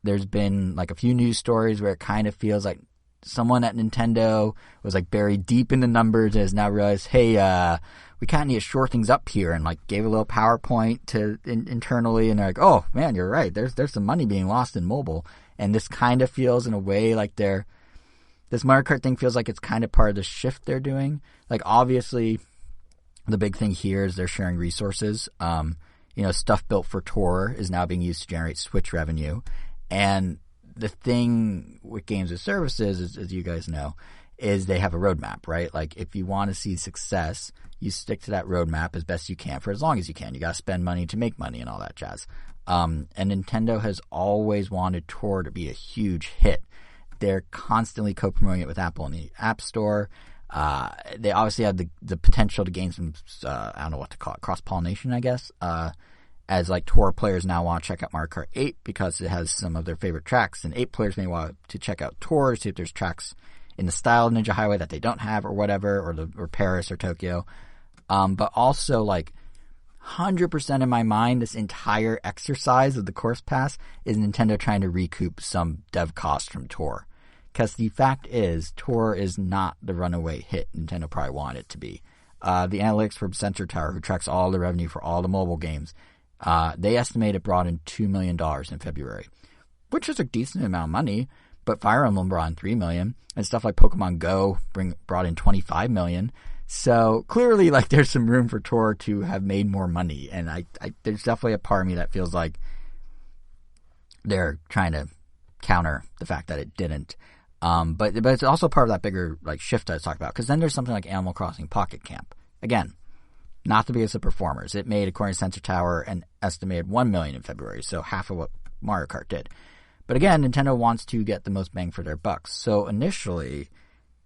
[SPEAKER 1] There's been like a few news stories where it kind of feels like someone at Nintendo was like buried deep in the numbers and has now realized, hey, we kind of need to shore things up here, and like gave a little PowerPoint to internally, and they're like, oh man, you're right. There's some money being lost in mobile, and this kind of feels in a way like this Mario Kart thing feels like it's kind of part of the shift they're doing. Like obviously, the big thing here is they're sharing resources. Stuff built for Tour is now being used to generate Switch revenue, and the thing with games as services, as you guys know, is they have a roadmap, right? Like if you want to see success, you stick to that roadmap as best you can for as long as you can. You got to spend money to make money and all that jazz. And Nintendo has always wanted Tour to be a huge hit. They're constantly co-promoting it with Apple in the App Store. They obviously have the potential to gain some, I don't know what to call it, cross-pollination, I guess, as like Tour players now want to check out Mario Kart 8 because it has some of their favorite tracks, and 8 players may want to check out Tour, see if there's tracks in the style of Ninja Highway that they don't have or whatever, or Paris or Tokyo. But also, like, 100% in my mind, this entire exercise of the course pass is Nintendo trying to recoup some dev costs from Tour. Because the fact is, Tour is not the runaway hit Nintendo probably wanted it to be. The analytics from Sensor Tower, who tracks all the revenue for all the mobile games, they estimate it brought in $2 million in February, which is a decent amount of money. But Fire Emblem brought in $3 million, and stuff like Pokemon Go brought in $25 million. So clearly, like, there's some room for Tour to have made more money, and there's definitely a part of me that feels like they're trying to counter the fact that it didn't. But it's also part of that bigger like shift I was talking about, because then there's something like Animal Crossing Pocket Camp. Again, not the biggest of performers. It made, according to Sensor Tower, an estimated $1 million in February, so half of what Mario Kart did. But again, Nintendo wants to get the most bang for their bucks. So initially,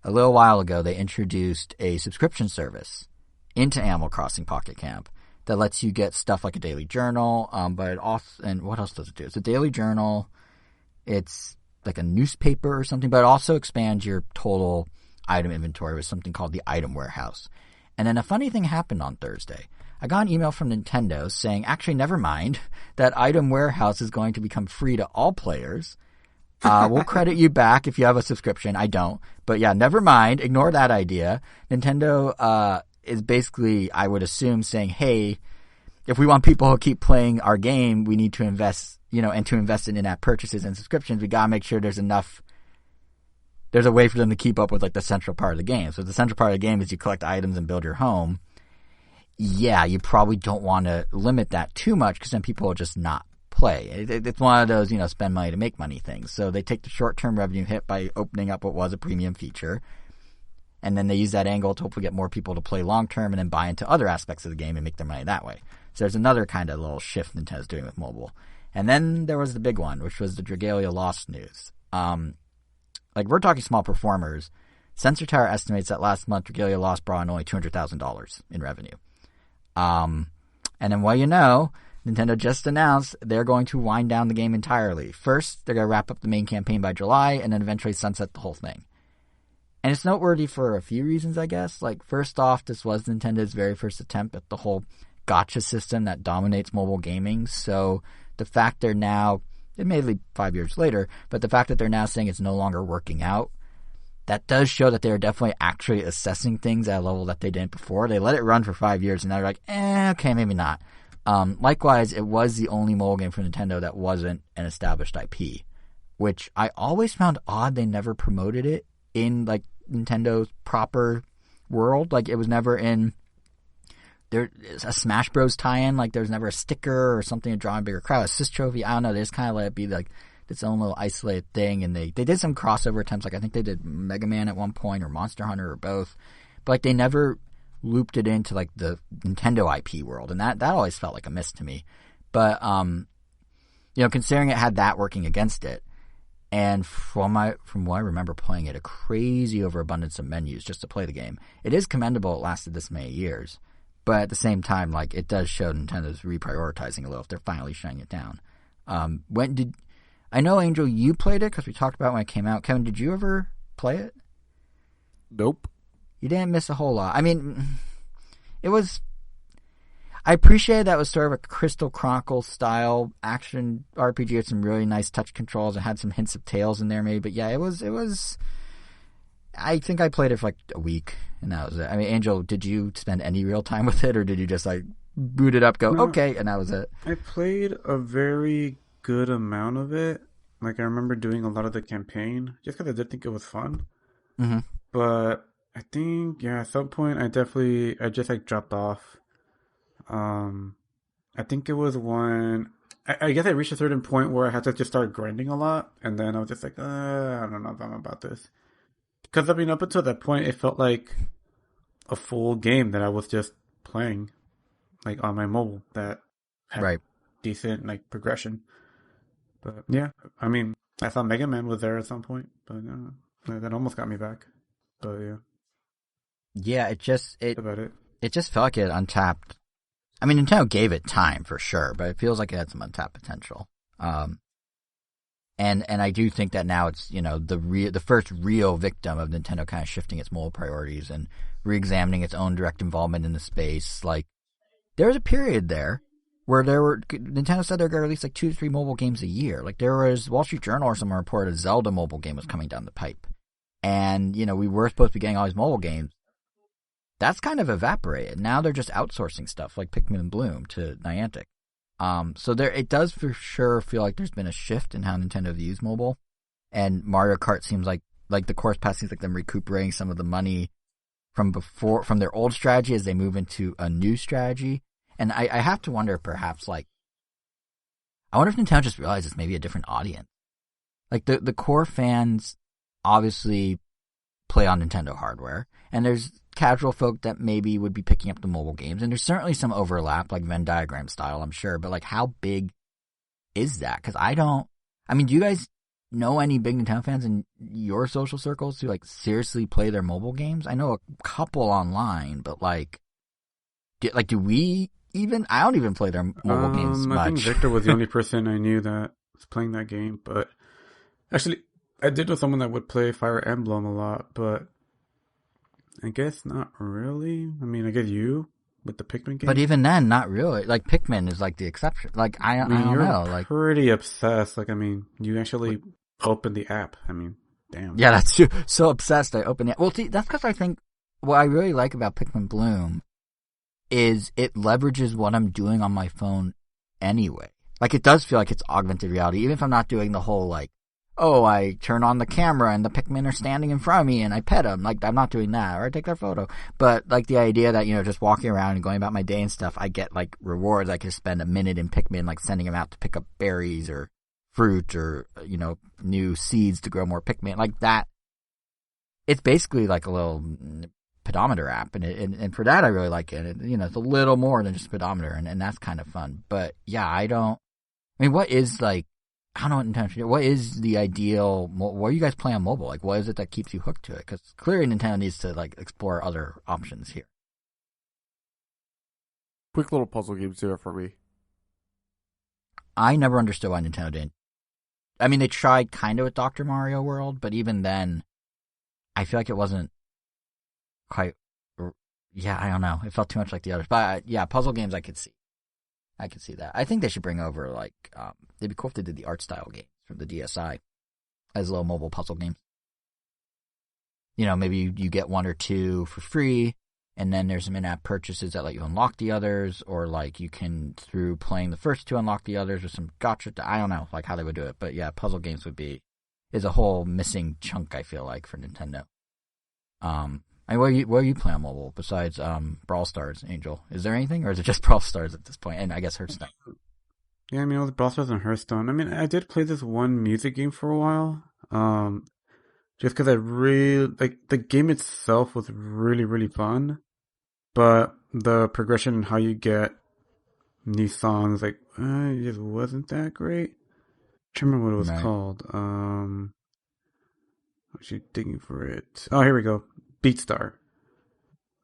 [SPEAKER 1] a little while ago, they introduced a subscription service into Animal Crossing Pocket Camp that lets you get stuff like a daily journal. But it also, and what else does it do? It's a daily journal. It's like a newspaper or something, but it also expands your total item inventory with something called the Item Warehouse. And then a funny thing happened on Thursday. I got an email from Nintendo saying, actually, never mind, that Item Warehouse is going to become free to all players. We'll credit you back if you have a subscription. I don't. But yeah, never mind. Ignore that idea. Nintendo is basically, I would assume, saying, hey, if we want people to keep playing our game, we need to invest, and to invest in in-app purchases and subscriptions, we got to make sure there's a way for them to keep up with like the central part of the game. So the central part of the game is you collect items and build your home. Yeah, you probably don't want to limit that too much because then people will just not play. It's one of those, spend money to make money things. So they take the short-term revenue hit by opening up what was a premium feature, and then they use that angle to hopefully get more people to play long-term and then buy into other aspects of the game and make their money that way. So there's another kind of little shift Nintendo's doing with mobile. And then there was the big one, which was the Dragalia Lost news. Like, we're talking small performers. Sensor Tower estimates that last month Dragalia Lost brought in only $200,000 in revenue. And then, Nintendo just announced they're going to wind down the game entirely. First, they're going to wrap up the main campaign by July, and then eventually sunset the whole thing. And it's noteworthy for a few reasons, I guess. Like, first off, this was Nintendo's very first attempt at the whole gacha system that dominates mobile gaming. So the fact they're now, admittedly 5 years later, but the fact that they're now saying it's no longer working out, that does show that they're definitely actually assessing things at a level that they didn't before. They let it run for 5 years, and they're like, okay, maybe not. Likewise, it was the only mobile game for Nintendo that wasn't an established IP, which I always found odd they never promoted it in, like, Nintendo's proper world. Like, it was never in there's a Smash Bros tie-in. Like, there was never a sticker or something to draw a bigger crowd. Assist trophy, I don't know. They just kind of let it be, like, its own little isolated thing, and they did some crossover attempts. Like, I think they did Mega Man at one point, or Monster Hunter, or both. But, like, they never looped it into, like, the Nintendo IP world, and that always felt like a miss to me. But, considering it had that working against it, and from what I remember playing it, a crazy overabundance of menus just to play the game, it is commendable it lasted this many years. But at the same time, like, it does show Nintendo's reprioritizing a little if they're finally shutting it down. I know, Angel, you played it because we talked about it when it came out. Kevin, did you ever play it?
[SPEAKER 3] Nope.
[SPEAKER 1] You didn't miss a whole lot. I mean, it was... I appreciated that it was sort of a Crystal Chronicles style action RPG with some really nice touch controls and had some hints of Tales in there maybe. But yeah, it was I think I played it for like a week, and that was it. I mean, Angel, did you spend any real time with it, or did you just like boot it up, go,
[SPEAKER 2] No,
[SPEAKER 1] okay, and that was it?
[SPEAKER 2] I played a very good amount of it. Like I remember doing a lot of the campaign just because I did think it was fun.
[SPEAKER 1] Mm-hmm.
[SPEAKER 2] But I think at some point I just like dropped off. I think it was when I guess I reached a certain point where I had to just start grinding a lot, and then I was just like, I don't know if I'm about this. Because I mean, up until that point, it felt like a full game that I was just playing, like on my mobile, that had
[SPEAKER 1] Right.
[SPEAKER 2] decent like progression. But yeah, I mean, I thought Mega Man was there at some point, but that almost got me back. But yeah,
[SPEAKER 1] Yeah,
[SPEAKER 2] that's about it.
[SPEAKER 1] it just felt like it untapped. I mean, Nintendo gave it time for sure, but it feels like it had some untapped potential. And I do think that now it's, the first real victim of Nintendo kind of shifting its mobile priorities and re-examining its own direct involvement in the space. Like, there was a period there where Nintendo said they're going to release like 2 to 3 mobile games a year. Like, there was Wall Street Journal or someone reported a Zelda mobile game was coming down the pipe. And, we were supposed to be getting all these mobile games. That's kind of evaporated. Now they're just outsourcing stuff like Pikmin and Bloom to Niantic. So it does for sure feel like there's been a shift in how Nintendo views mobile, and Mario Kart seems like the course pass seems like them recuperating some of the money from their old strategy as they move into a new strategy. And I have to wonder, perhaps, like, I wonder if Nintendo just realizes maybe a different audience. Like the core fans obviously play on Nintendo hardware, and there's casual folk that maybe would be picking up the mobile games, and there's certainly some overlap, like Venn diagram style, I'm sure, but like, how big is that? Because do you guys know any big Nintendo fans in your social circles who like seriously play their mobile games? I know a couple online, but do we even? I don't even play their mobile games much.
[SPEAKER 2] I think Victor was the only person I knew that was playing that game, but actually I did know someone that would play Fire Emblem a lot, but I guess not really. I mean, I guess you with the Pikmin game.
[SPEAKER 1] But even then, not really. Like, Pikmin is like the exception. Like, I don't
[SPEAKER 2] you're
[SPEAKER 1] know. Like,
[SPEAKER 2] pretty obsessed. Like, I mean, you actually opened the app. I mean, damn.
[SPEAKER 1] Yeah, that's true. So obsessed I opened it. Well, see, that's because I think what I really like about Pikmin Bloom is it leverages what I'm doing on my phone anyway. Like, it does feel like it's augmented reality, even if I'm not doing the whole, like, oh, I turn on the camera and the Pikmin are standing in front of me and I pet them. Like, I'm not doing that, or I take their photo. But, like, the idea that, just walking around and going about my day and stuff, I get, like, rewards. I can spend a minute in Pikmin, like, sending them out to pick up berries or fruit or, new seeds to grow more Pikmin. Like, that. It's basically like a little pedometer app. And for that, I really like it. It's a little more than just a pedometer, and that's kind of fun. But, yeah, what is, like, I don't know what Nintendo. What is the ideal? What do you guys play on mobile? Like, what is it that keeps you hooked to it? Because clearly Nintendo needs to like explore other options here.
[SPEAKER 3] Quick little puzzle games do it for me.
[SPEAKER 1] I never understood why Nintendo didn't. I mean, they tried kind of with Dr. Mario World, but even then, I feel like it wasn't quite. Yeah, I don't know. It felt too much like the others. But yeah, puzzle games I could see. I could see that. I think they should bring over, like, it'd be cool if they did the art style games from the DSi as little mobile puzzle games. Maybe you get 1 or 2 for free, and then there's some in-app purchases that let you unlock the others, or, like, you can, through playing the first 2, unlock the others with some gotcha. I don't know, like, how they would do it. But, yeah, puzzle games is a whole missing chunk, I feel like, for Nintendo. Where are you playing on mobile besides Brawl Stars, Angel? Is there anything, or is it just Brawl Stars at this point? And I guess Hearthstone.
[SPEAKER 2] Yeah, I mean, with Brawl Stars and Hearthstone. I mean, I did play this one music game for a while. Just because I really like the game itself was really, really fun, but the progression and how you get new songs, like, it just wasn't that great. I can't remember what it was called. I was actually digging for it. Oh, here we go. Beatstar.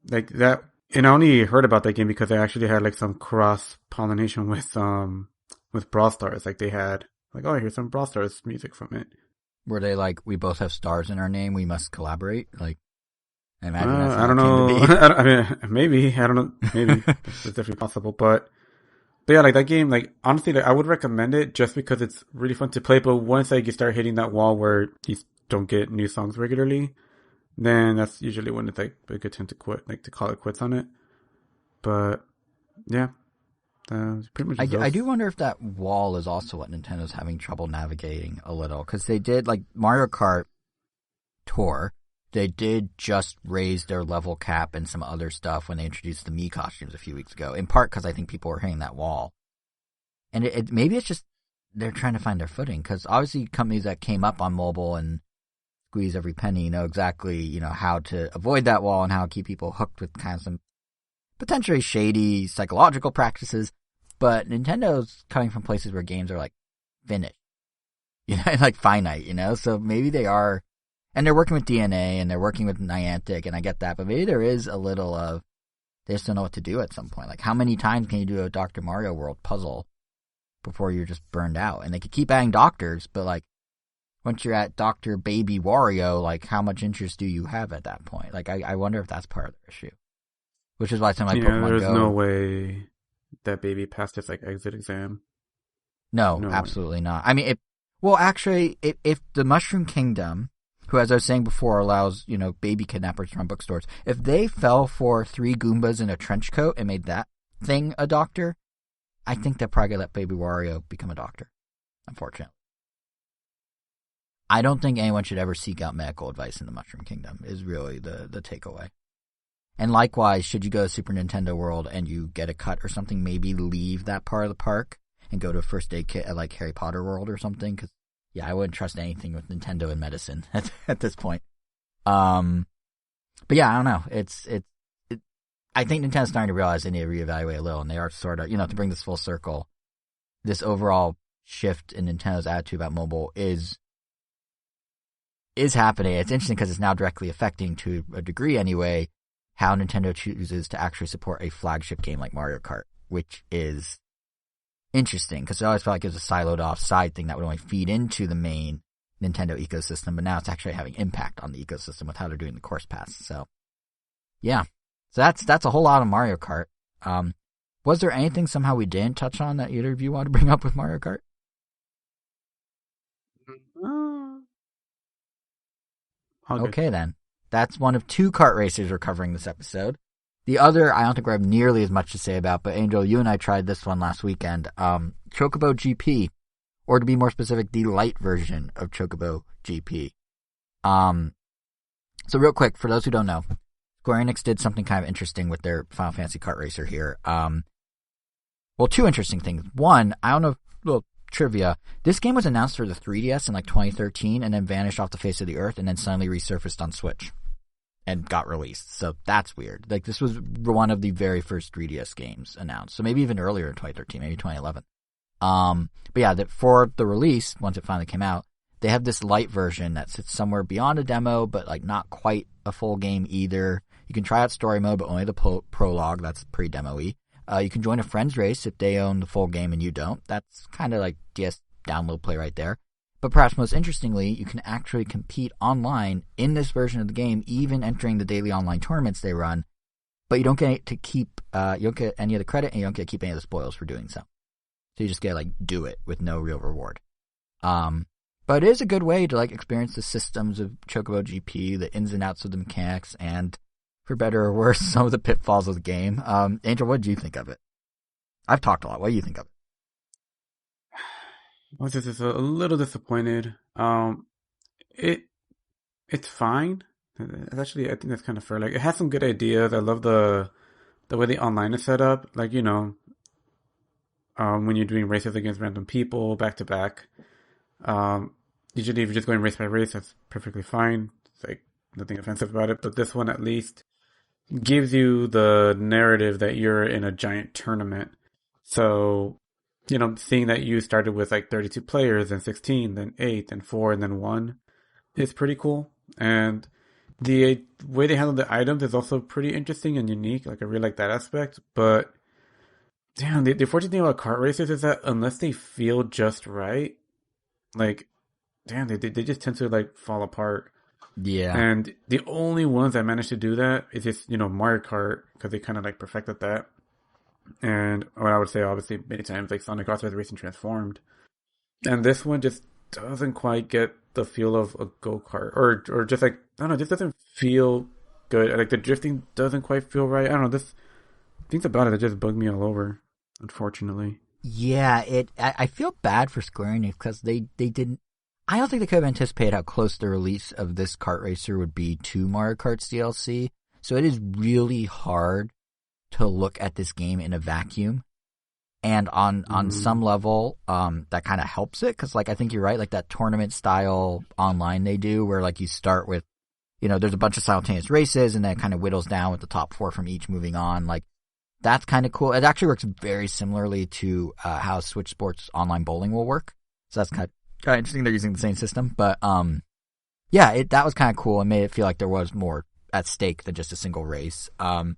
[SPEAKER 2] Like that, and I only heard about that game because they actually had like some cross pollination with Brawl Stars. Like they had like, oh, here's some Brawl Stars music from it.
[SPEAKER 1] Were they like, we both have stars in our name, we must collaborate? Like, I imagine
[SPEAKER 2] I don't know. I mean, maybe, I don't know. Maybe it's definitely possible, but yeah, like that game, like honestly, like, I would recommend it just because it's really fun to play. But once like you start hitting that wall where you don't get new songs regularly, then that's usually when it's like a good time to quit, like to call it quits on it. But yeah, pretty much.
[SPEAKER 1] I do wonder if that wall is also what Nintendo's having trouble navigating a little, because they did, like, Mario Kart Tour, they did just raise their level cap and some other stuff when they introduced the Mii costumes a few weeks ago, in part because I think people were hitting that wall. And maybe it's just they're trying to find their footing, because obviously companies that came up on mobile and squeeze every penny know exactly, how to avoid that wall and how to keep people hooked with kind of some potentially shady psychological practices. But Nintendo's coming from places where games are like finished, like finite, so maybe they are, and they're working with DNA and they're working with Niantic, and I get that, but maybe there is a little of, they just don't know what to do at some point. Like, how many times can you do a Dr. Mario World puzzle before you're just burned out? And they could keep adding doctors, but like, once you're at Dr. Baby Wario, like, how much interest do you have at that point? Like, I wonder if that's part of the issue. Which is why something like Pokemon Go...
[SPEAKER 2] there's no way that baby passed its, like, exit exam.
[SPEAKER 1] No, absolutely not. I mean, if the Mushroom Kingdom, who, as I was saying before, allows, baby kidnappers to run bookstores, if they fell for 3 Goombas in a trench coat and made that thing a doctor, I think they're probably going to let Baby Wario become a doctor, unfortunately. I don't think anyone should ever seek out medical advice in the Mushroom Kingdom, is really the takeaway. And likewise, should you go to Super Nintendo World and you get a cut or something, maybe leave that part of the park and go to a first aid kit at like Harry Potter World or something, because yeah, I wouldn't trust anything with Nintendo and medicine at this point. But yeah, I don't know. I think Nintendo's starting to realize they need to reevaluate a little, and they are sort of, to bring this full circle, this overall shift in Nintendo's attitude about mobile is happening. It's interesting because it's now directly affecting, to a degree anyway, how Nintendo chooses to actually support a flagship game like Mario Kart, which is interesting because it always felt like it was a siloed off side thing that would only feed into the main Nintendo ecosystem, but now it's actually having impact on the ecosystem with how they're doing the course pass. So yeah, so that's a whole lot of Mario Kart. Was there anything somehow we didn't touch on that either of you want to bring up with Mario Kart? Okay, then. That's one of 2 kart racers we're covering this episode. The other, I don't think we have nearly as much to say about, but Angel, you and I tried this one last weekend. Chocobo GP, or to be more specific, the light version of Chocobo GP. So real quick, for those who don't know, Square Enix did something kind of interesting with their Final Fantasy kart racer here. Well, 2 interesting things. One, I don't know, well, trivia. This game was announced for the 3DS in like 2013 and then vanished off the face of the earth and then suddenly resurfaced on Switch and got released. So that's weird. Like, this was one of the very first 3DS games announced. So maybe even earlier in 2013, maybe 2011. But yeah, for the release, once it finally came out, they have this light version that sits somewhere beyond a demo, but like not quite a full game either. You can try out story mode, but only the prologue. That's pre-demo-y. You can join a friend's race if they own the full game and you don't. That's kind of like DS download play right there. But perhaps most interestingly, you can actually compete online in this version of the game, even entering the daily online tournaments they run. But you don't get to keep, you don't get any of the credit, and you don't get to keep any of the spoils for doing so. So you just get to, like, do it with no real reward. But it is a good way to, like, experience the systems of Chocobo GP, the ins and outs of the mechanics, and, for better or worse, some of the pitfalls of the game. Angel, what did you think of it? I've talked a lot. What do you think of it?
[SPEAKER 2] I was just a little disappointed. It's fine. Actually, I think that's kind of fair. Like, it has some good ideas. I love the way the online is set up. Like, when you're doing races against random people back to back. Usually, if you're just going race by race, that's perfectly fine. It's like nothing offensive about it. But this one, at least, gives you the narrative that you're in a giant tournament. So, seeing that you started with like 32 players, then 16, then 8, then 4, and then 1 is pretty cool. And the way they handle the items is also pretty interesting and unique. Like, I really like that aspect. But, damn, the unfortunate thing about kart racers is that unless they feel just right, like, damn, they just tend to, like, fall apart.
[SPEAKER 1] Yeah.
[SPEAKER 2] And the only ones that managed to do that is just, Mario Kart, because they kind of, like, perfected that. And what I would say, obviously, many times, like Sonic Authorized Racing Transformed. And this one just doesn't quite get the feel of a go-kart. Or just like, don't know, this doesn't feel good. Like the drifting doesn't quite feel right. I don't know, this things about it that just bug me all over, unfortunately.
[SPEAKER 1] Yeah, I feel bad for Square Enix because they didn't. I don't think they could have anticipated how close the release of this kart racer would be to Mario Kart's DLC. So it is really hard to look at this game in a vacuum. And on some level, that kind of helps it. Cause like, I think you're right, like that tournament style online they do where like you start with, there's a bunch of simultaneous races and then it kind of whittles down with the top 4 from each moving on. Like, that's kind of cool. It actually works very similarly to, how Switch Sports online bowling will work. So that's kind of interesting. They're using the same system, but, yeah, that was kind of cool and made it feel like there was more at stake than just a single race. And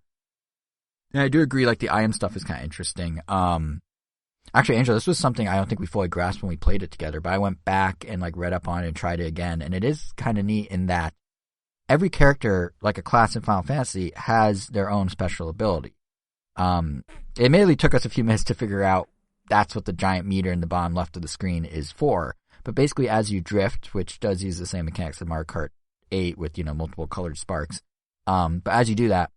[SPEAKER 1] I do agree, like, the IM stuff is kind of interesting. Actually, Angela, this was something I don't think we fully grasped when we played it together, but I went back and, like, read up on it and tried it again, and it is kind of neat in that every character, like a class in Final Fantasy, has their own special ability. It admittedly took us a few minutes to figure out that's what the giant meter in the bottom left of the screen is for, but basically as you drift, which does use the same mechanics of Mario Kart 8 with, multiple colored sparks, but as you do that,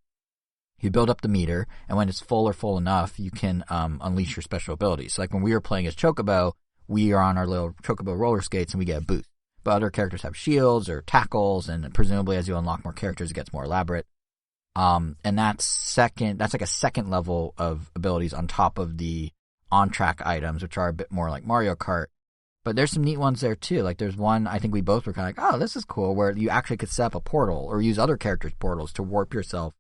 [SPEAKER 1] you build up the meter, and when it's full or full enough, you can unleash your special abilities. So like when we were playing as Chocobo, we are on our little Chocobo roller skates and we get a boost. But other characters have shields or tackles, and presumably as you unlock more characters, it gets more elaborate. And that's like a second level of abilities on top of the on-track items, which are a bit more like Mario Kart. But there's some neat ones there too. Like there's one, I think we both were kind of like, oh, this is cool, where you actually could set up a portal or use other characters' portals to warp yourself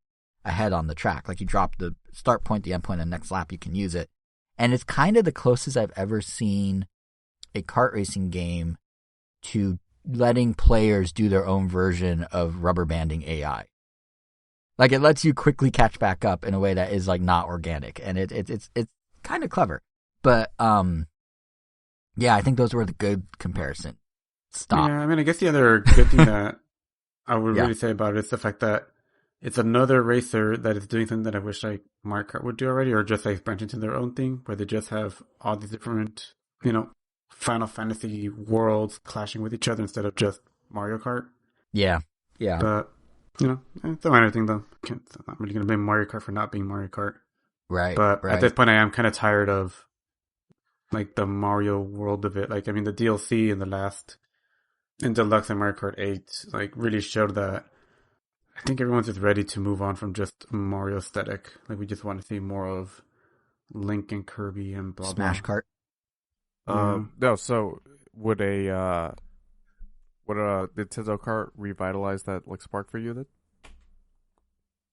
[SPEAKER 1] ahead on the track. Like you drop the start point, the end point, and the next lap you can use it. And it's kind of the closest I've ever seen a kart racing game to letting players do their own version of rubber banding AI. Like it lets you quickly catch back up in a way that is like not organic, and it's kind of clever. But yeah, I think those were the good comparison. Stop.
[SPEAKER 2] Yeah, I mean, I guess the other good thing that I would really say about it is the fact that it's another racer that is doing something that I wish like Mario Kart would do already, or just like branch into their own thing, where they just have all these different, Final Fantasy worlds clashing with each other instead of just Mario Kart.
[SPEAKER 1] Yeah.
[SPEAKER 2] But, it's a minor thing though. I'm not really going to blame Mario Kart for not being Mario Kart.
[SPEAKER 1] Right.
[SPEAKER 2] But at this point I am kind of tired of like the Mario world of it. Like, I mean, the DLC in Deluxe and Mario Kart 8, like really showed that I think everyone's just ready to move on from just Mario aesthetic. Like, we just want to see more of Link and Kirby and blah,
[SPEAKER 1] Smash
[SPEAKER 2] blah.
[SPEAKER 1] Kart.
[SPEAKER 3] No, so would a Nintendo Kart revitalize that like spark for you then?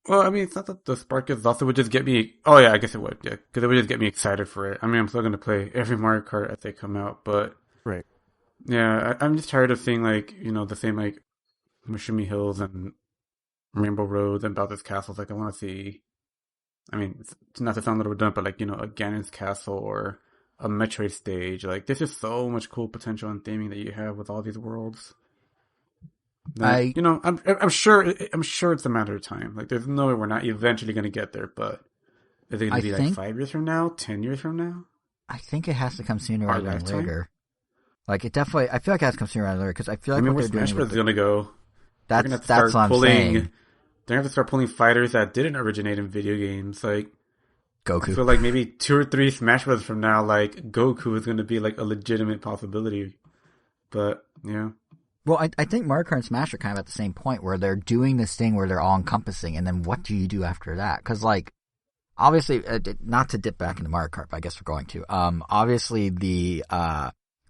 [SPEAKER 2] Well, I mean, it's not that the spark is also would just get me. Oh yeah, I guess it would. Yeah, because it would just get me excited for it. I mean, I'm still going to play every Mario Kart as they come out, but
[SPEAKER 3] right.
[SPEAKER 2] Yeah, I'm just tired of seeing like the same like Mushumi Hills and Rainbow Roads and Bowser's Castles. Like, I want to see. I mean, it's not to sound a little redundant, but like a Ganon's Castle or a Metroid stage. Like, there's just so much cool potential and theming that you have with all these worlds. That, I'm sure it's a matter of time. Like, there's no way we're not eventually going to get there. But is it going to be like 5 years from now, 10 years from now?
[SPEAKER 1] I think it has to come sooner rather than later. Like, it definitely. I feel like it has to come sooner rather than later because I feel like what they're doing.
[SPEAKER 2] Smash Bros. Is going to go.
[SPEAKER 1] That's what I'm saying.
[SPEAKER 2] They're going to have to start pulling fighters that didn't originate in video games. Like,
[SPEAKER 1] Goku.
[SPEAKER 2] I feel like maybe 2 or 3 Smash Bros. From now, like, Goku is going to be, like, a legitimate possibility. But, yeah.
[SPEAKER 1] Well, I think Mario Kart and Smash are kind of at the same point where they're doing this thing where they're all-encompassing, and then what do you do after that? Because, like, obviously, not to dip back into Mario Kart, but I guess we're going to. Obviously, the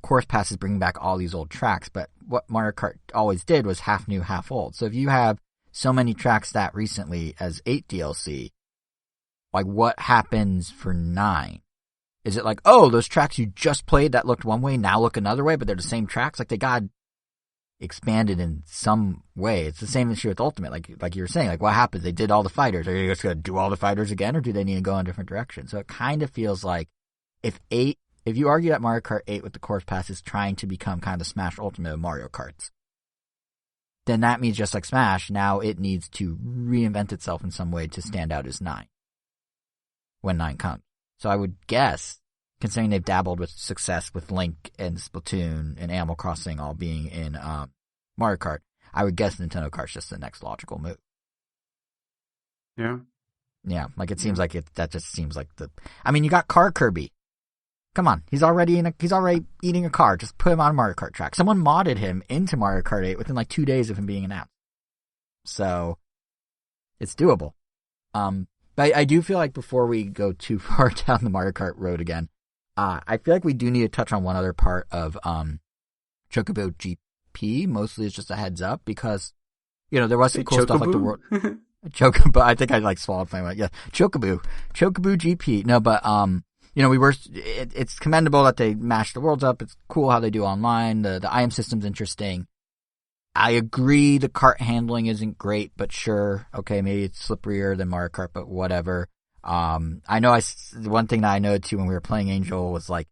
[SPEAKER 1] Course Pass is bringing back all these old tracks, but what Mario Kart always did was half new, half old. So if you have so many tracks that recently as 8 DLC, like, what happens for 9? Is it like, oh, those tracks you just played that looked one way now look another way, but they're the same tracks? Like, they got expanded in some way. It's the same issue with Ultimate, like you were saying. Like, what happens? They did all the fighters. Are you just going to do all the fighters again, or do they need to go in a different direction? So it kind of feels like if you argue that Mario Kart 8 with the Course Pass is trying to become kind of the Smash Ultimate of Mario Karts, then that means just like Smash, now it needs to reinvent itself in some way to stand out as 9 when 9 comes. So I would guess, considering they've dabbled with success with Link and Splatoon and Animal Crossing all being in Mario Kart, I would guess Nintendo Kart's just the next logical move.
[SPEAKER 2] Yeah.
[SPEAKER 1] Yeah, like it seems like that just seems like I mean, you got Car Kirby. Come on, he's already eating a car. Just put him on a Mario Kart track. Someone modded him into Mario Kart 8 within like 2 days of him being announced. So it's doable. But I do feel like before we go too far down the Mario Kart road again, I feel like we do need to touch on one other part of Chocobo GP. Mostly it's just a heads up because, there was some cool stuff like the world. Chocobo, I think I like swallowed my mouth. Yeah, Chocobo GP. No, but it's commendable that they mashed the worlds up. It's cool how they do online. The IM system's interesting. I agree the kart handling isn't great, but sure, okay, maybe it's slipperier than Mario Kart, but whatever. I know one thing that I noted too when we were playing Angel was like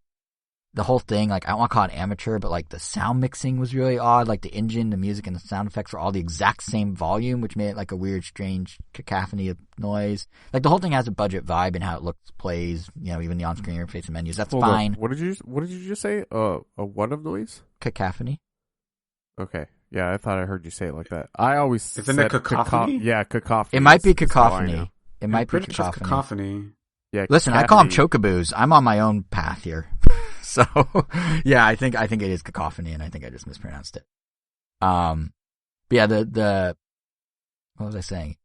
[SPEAKER 1] the whole thing, like I don't want to call it amateur, but like the sound mixing was really odd. Like the engine, the music, and the sound effects were all the exact same volume, which made it like a weird, strange cacophony of noise. Like the whole thing has a budget vibe and how it looks, plays, even the on-screen interface and menus. That's fine.
[SPEAKER 3] What did you just say? A what of noise?
[SPEAKER 1] Cacophony.
[SPEAKER 3] Okay. Yeah, I thought I heard you say it like that. I always
[SPEAKER 2] Isn't it cacophony?
[SPEAKER 3] Yeah, cacophony.
[SPEAKER 1] It might be cacophony. It might be
[SPEAKER 2] cacophony.
[SPEAKER 3] Yeah.
[SPEAKER 1] Listen, I call them chocobos. I'm on my own path here. So, yeah, I think it is cacophony, and I think I just mispronounced it. But yeah, what was I saying?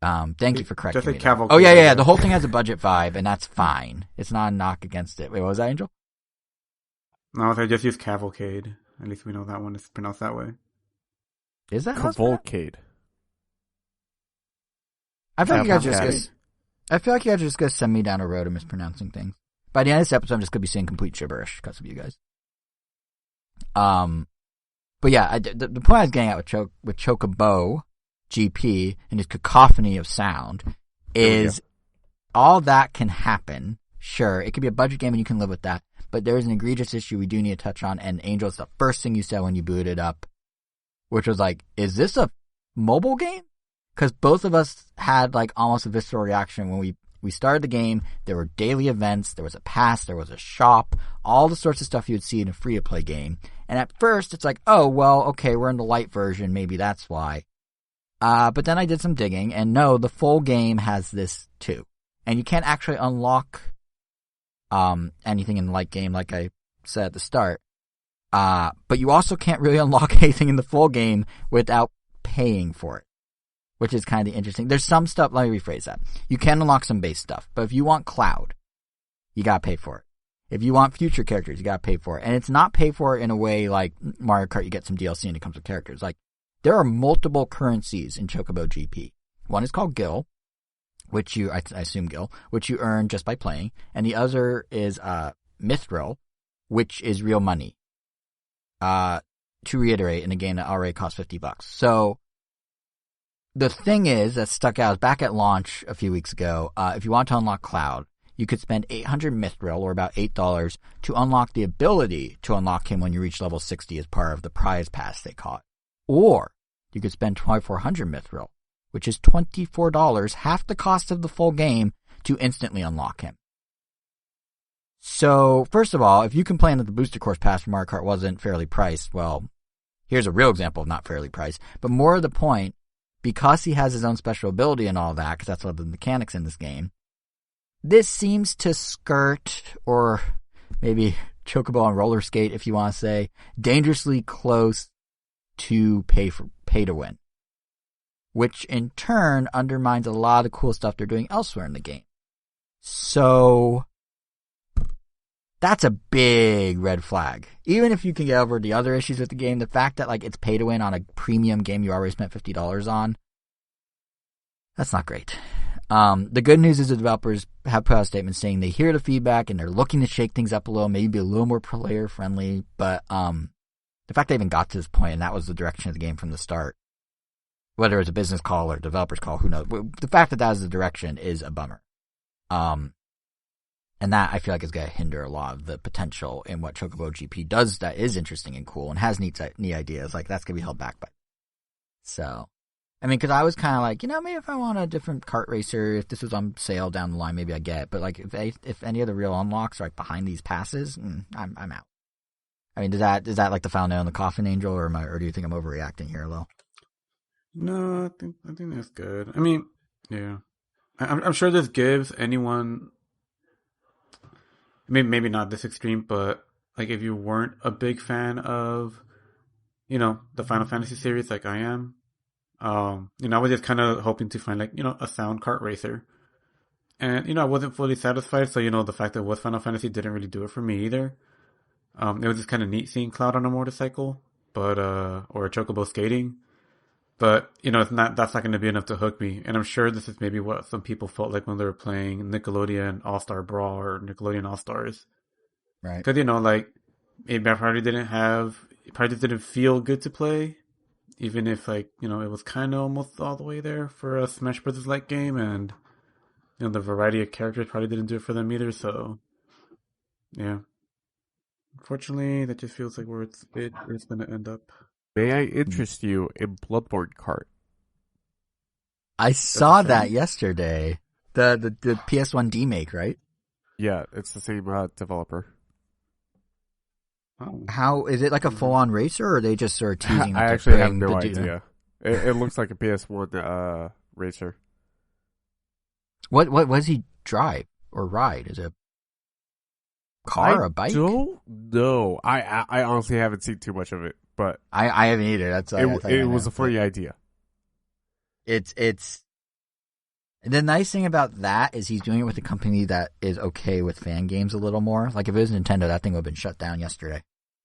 [SPEAKER 1] Thank you for correcting me.
[SPEAKER 2] Cavalcade.
[SPEAKER 1] Oh yeah. The whole thing has a budget vibe, and that's fine. It's not a knock against it. Wait, what was that, Angel?
[SPEAKER 2] No, they just use cavalcade. At least we know that one is pronounced that way.
[SPEAKER 1] Is that
[SPEAKER 3] cavalcade?
[SPEAKER 1] I feel like you guys are just gonna send me down a road of mispronouncing things. By the end of this episode, I'm just gonna be saying complete gibberish because of you guys. But yeah, the point I was getting at with Chocobo GP and his cacophony of sound is all that can happen. Sure, it could be a budget game and you can live with that. But there is an egregious issue we do need to touch on, and Angel, it's the first thing you said when you booted up, which was like, is this a mobile game? Because both of us had like almost a visceral reaction when we started the game. There were daily events, there was a pass, there was a shop, all the sorts of stuff you would see in a free-to-play game. And at first, it's like, oh, well, okay, we're in the light version, maybe that's why. But then I did some digging, and no, the full game has this too. And you can't actually unlock anything in the light game, like I said at the start. But you also can't really unlock anything in the full game without paying for it, which is kind of interesting. There's some stuff, let me rephrase that. You can unlock some base stuff, but if you want Cloud, you gotta pay for it. If you want future characters, you gotta pay for it. And it's not pay for it in a way like Mario Kart, you get some DLC and it comes with characters. Like, there are multiple currencies in Chocobo GP. One is called Gil, which I assume Gil, which you earn just by playing, and the other is Mithril, which is real money. To reiterate, in a game that already costs $50. So the thing is that stuck out is back at launch a few weeks ago. If you want to unlock Cloud, you could spend 800 Mithril, or about $8, to unlock the ability to unlock him when you reach level 60 as part of the prize pass they call it. Or you could spend 2,400 Mithril, which is $24, half the cost of the full game, to instantly unlock him. So, first of all, if you complain that the Booster Course Pass for Mario Kart wasn't fairly priced, well, here's a real example of not fairly priced. But more to the point, because he has his own special ability and all that, because that's one of the mechanics in this game, this seems to skirt, or maybe Chocobo on roller skate, if you want to say, dangerously close to pay to win, which in turn undermines a lot of the cool stuff they're doing elsewhere in the game. So that's a big red flag. Even if you can get over the other issues with the game, the fact that like it's pay to win on a premium game you already spent $50 on, that's not great. The good news is the developers have put out a statement saying they hear the feedback and they're looking to shake things up a little, maybe be a little more player friendly. But the fact they even got to this point, and that was the direction of the game from the start, whether it's a business call or developer's call, who knows? The fact that is the direction is a bummer. And that, I feel like, is going to hinder a lot of the potential in what Chocobo GP does that is interesting and cool and has neat ideas. Like, that's going to be held back by. So, I mean, because I was kind of like, maybe if I want a different kart racer, if this was on sale down the line, maybe I get it. But, like, if any of the real unlocks are, like, behind these passes, I'm out. I mean, is that like the final nail in the coffin, Angel, or do you think I'm overreacting here a little?
[SPEAKER 2] No, I think that's good. I mean, yeah, I'm sure this gives anyone. Maybe not this extreme, but like if you weren't a big fan of, the Final Fantasy series like I am, I was just kind of hoping to find like, a sound kart racer. And, I wasn't fully satisfied. So, the fact that it was Final Fantasy didn't really do it for me either. It was just kind of neat seeing Cloud on a motorcycle, or Chocobo skating. But, that's not going to be enough to hook me. And I'm sure this is maybe what some people felt like when they were playing Nickelodeon All-Star Brawl or Nickelodeon All-Stars.
[SPEAKER 1] Right.
[SPEAKER 2] Because, like, it probably just didn't feel good to play. Even if, like, it was kind of almost all the way there for a Smash Bros.-like game. And, the variety of characters probably didn't do it for them either. So, yeah. Unfortunately, that just feels like where it's going to end up.
[SPEAKER 3] May I interest you in Bloodborne Kart?
[SPEAKER 1] I saw that yesterday. The PS1 demake, right?
[SPEAKER 3] Yeah, it's the same developer.
[SPEAKER 2] Oh.
[SPEAKER 1] How is it like a full-on racer, or are they just sort of teasing?
[SPEAKER 3] I actually have no idea. It looks like a PS1 racer.
[SPEAKER 1] What does he drive or ride? Is it a car, a bike?
[SPEAKER 3] I don't know. I honestly haven't seen too much of it, but
[SPEAKER 1] I haven't either. That's
[SPEAKER 3] it was a funny idea.
[SPEAKER 1] It's the nice thing about that is he's doing it with a company that is okay with fan games a little more. Like if it was Nintendo, that thing would have been shut down yesterday.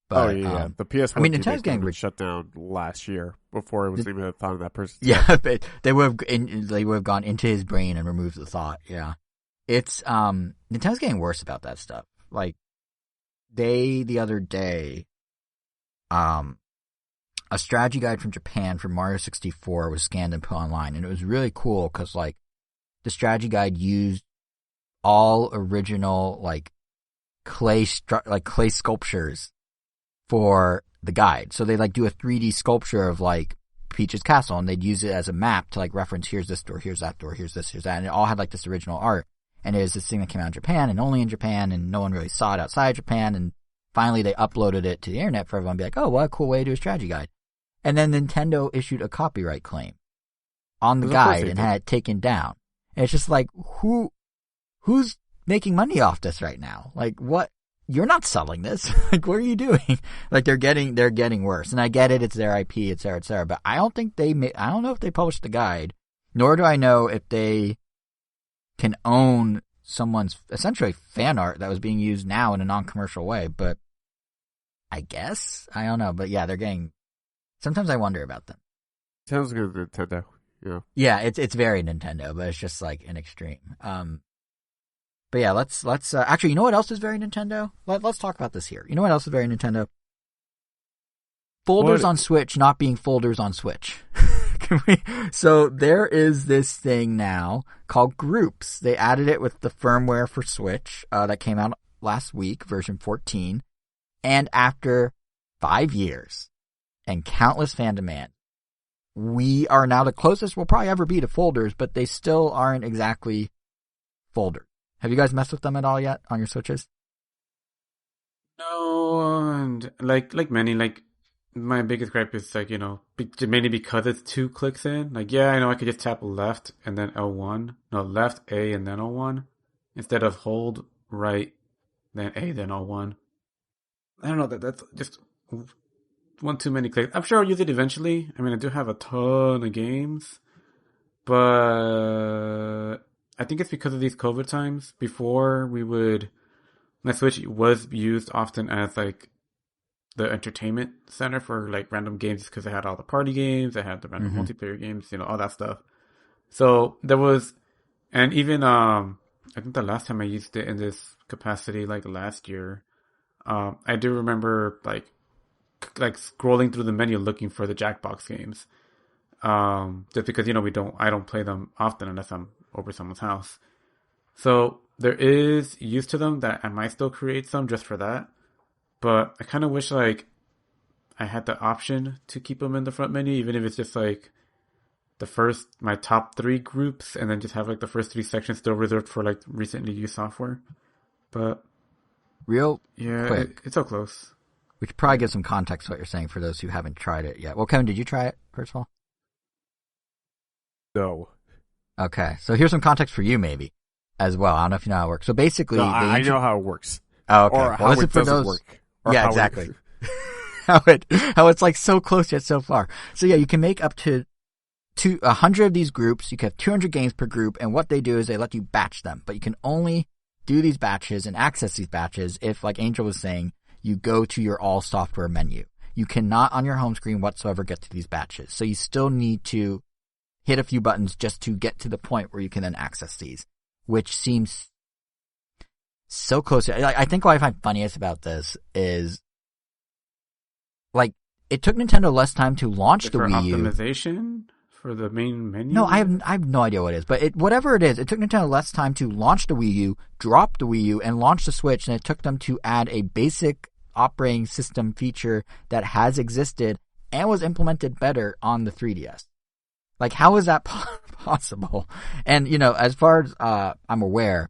[SPEAKER 1] But,
[SPEAKER 3] yeah. The PS1
[SPEAKER 1] Nintendo's getting
[SPEAKER 3] shut down last year before it was even a thought of that person.
[SPEAKER 1] Yeah, but they would have gone into his brain and removed the thought. Yeah, it's Nintendo's getting worse about that stuff. Like the other day, a strategy guide from Japan for Mario 64 was scanned and put online, and it was really cool because like the strategy guide used all original like clay sculptures for the guide. So they like do a 3D sculpture of like Peach's castle, and they'd use it as a map to like reference here's this door, here's that door, here's this, here's that, and it all had like this original art. And it was this thing that came out in Japan and only in Japan, and no one really saw it outside Japan. And finally they uploaded it to the internet for everyone to be like, oh, what a cool way to do a strategy guide. And then Nintendo issued a copyright claim on the guide and had it taken down. And it's just like, who's making money off this right now? Like, what? You're not selling this. Like, what are you doing? Like, they're getting worse. And I get it. It's their IP, et cetera, but I don't think I don't know if they published the guide, nor do I know if they can own someone's essentially fan art that was being used now in a non-commercial way. But I guess, I don't know. But yeah, sometimes I wonder about them.
[SPEAKER 3] Sounds good, Nintendo. Yeah.
[SPEAKER 1] Yeah, it's very Nintendo, but it's just like an extreme. But yeah, let's actually, you know what else is very Nintendo? Let's talk about this here. You know what else is very Nintendo? Folders on Switch not being folders on Switch. So there is this thing now called Groups. They added it with the firmware for Switch that came out last week, version 14. And after 5 years and countless fan demand, we are now the closest we'll probably ever be to folders, but they still aren't exactly folders. Have you guys messed with them at all yet on your Switches?
[SPEAKER 2] No, and like many, like my biggest gripe is like, mainly because it's 2 clicks in. Like, yeah, I know I could just tap left and then L1. No, left A and then L1 instead of hold right then A then L1. I don't know, that's just one too many clicks. I'm sure I'll use it eventually. I mean, I do have a ton of games, but I think it's because of these COVID times. Before my Switch was used often as like the entertainment center for like random games because it had all the party games, it had the random multiplayer games, all that stuff. So there was, and even I think the last time I used it in this capacity, like last year, I do remember like scrolling through the menu looking for the Jackbox games, just because I don't play them often unless I'm over someone's house. So there is use to them that I might still create some just for that. But I kind of wish like I had the option to keep them in the front menu, even if it's just like my top 3 groups, and then just have like the first 3 sections still reserved for like recently used software. But
[SPEAKER 1] quick,
[SPEAKER 2] it's so close.
[SPEAKER 1] which probably gives some context to what you're saying for those who haven't tried it yet. Well, Kevin, did you try it, first of all?
[SPEAKER 3] No.
[SPEAKER 1] Okay, so here's some context for you maybe as well. I don't know if you know how it works. So basically...
[SPEAKER 3] No, I know how it works.
[SPEAKER 1] Oh, okay.
[SPEAKER 3] Or
[SPEAKER 1] well,
[SPEAKER 3] how
[SPEAKER 1] this
[SPEAKER 3] it
[SPEAKER 1] is for
[SPEAKER 3] doesn't
[SPEAKER 1] those...
[SPEAKER 3] work. Or
[SPEAKER 1] Yeah,
[SPEAKER 3] how
[SPEAKER 1] exactly. How it's like so close yet so far. So yeah, you can make up to 100 of these groups. You can have 200 games per group, and what they do is they let you batch them. But you can only do these batches and access these batches if, like Angel was saying, you go to your all software menu. You cannot on your home screen whatsoever get to these batches. So you still need to hit a few buttons just to get to the point where you can then access these, which seems so close. I think what I find funniest about this is, like, it took Nintendo less time to launch the Wii U.
[SPEAKER 2] Optimization for the main menu?
[SPEAKER 1] No, I have no idea what it is. But whatever it is, it took Nintendo less time to launch the Wii U, drop the Wii U, and launch the Switch than it took them to add a basic operating system feature that has existed and was implemented better on the 3DS. Like, how is that possible? And, as far as I'm aware,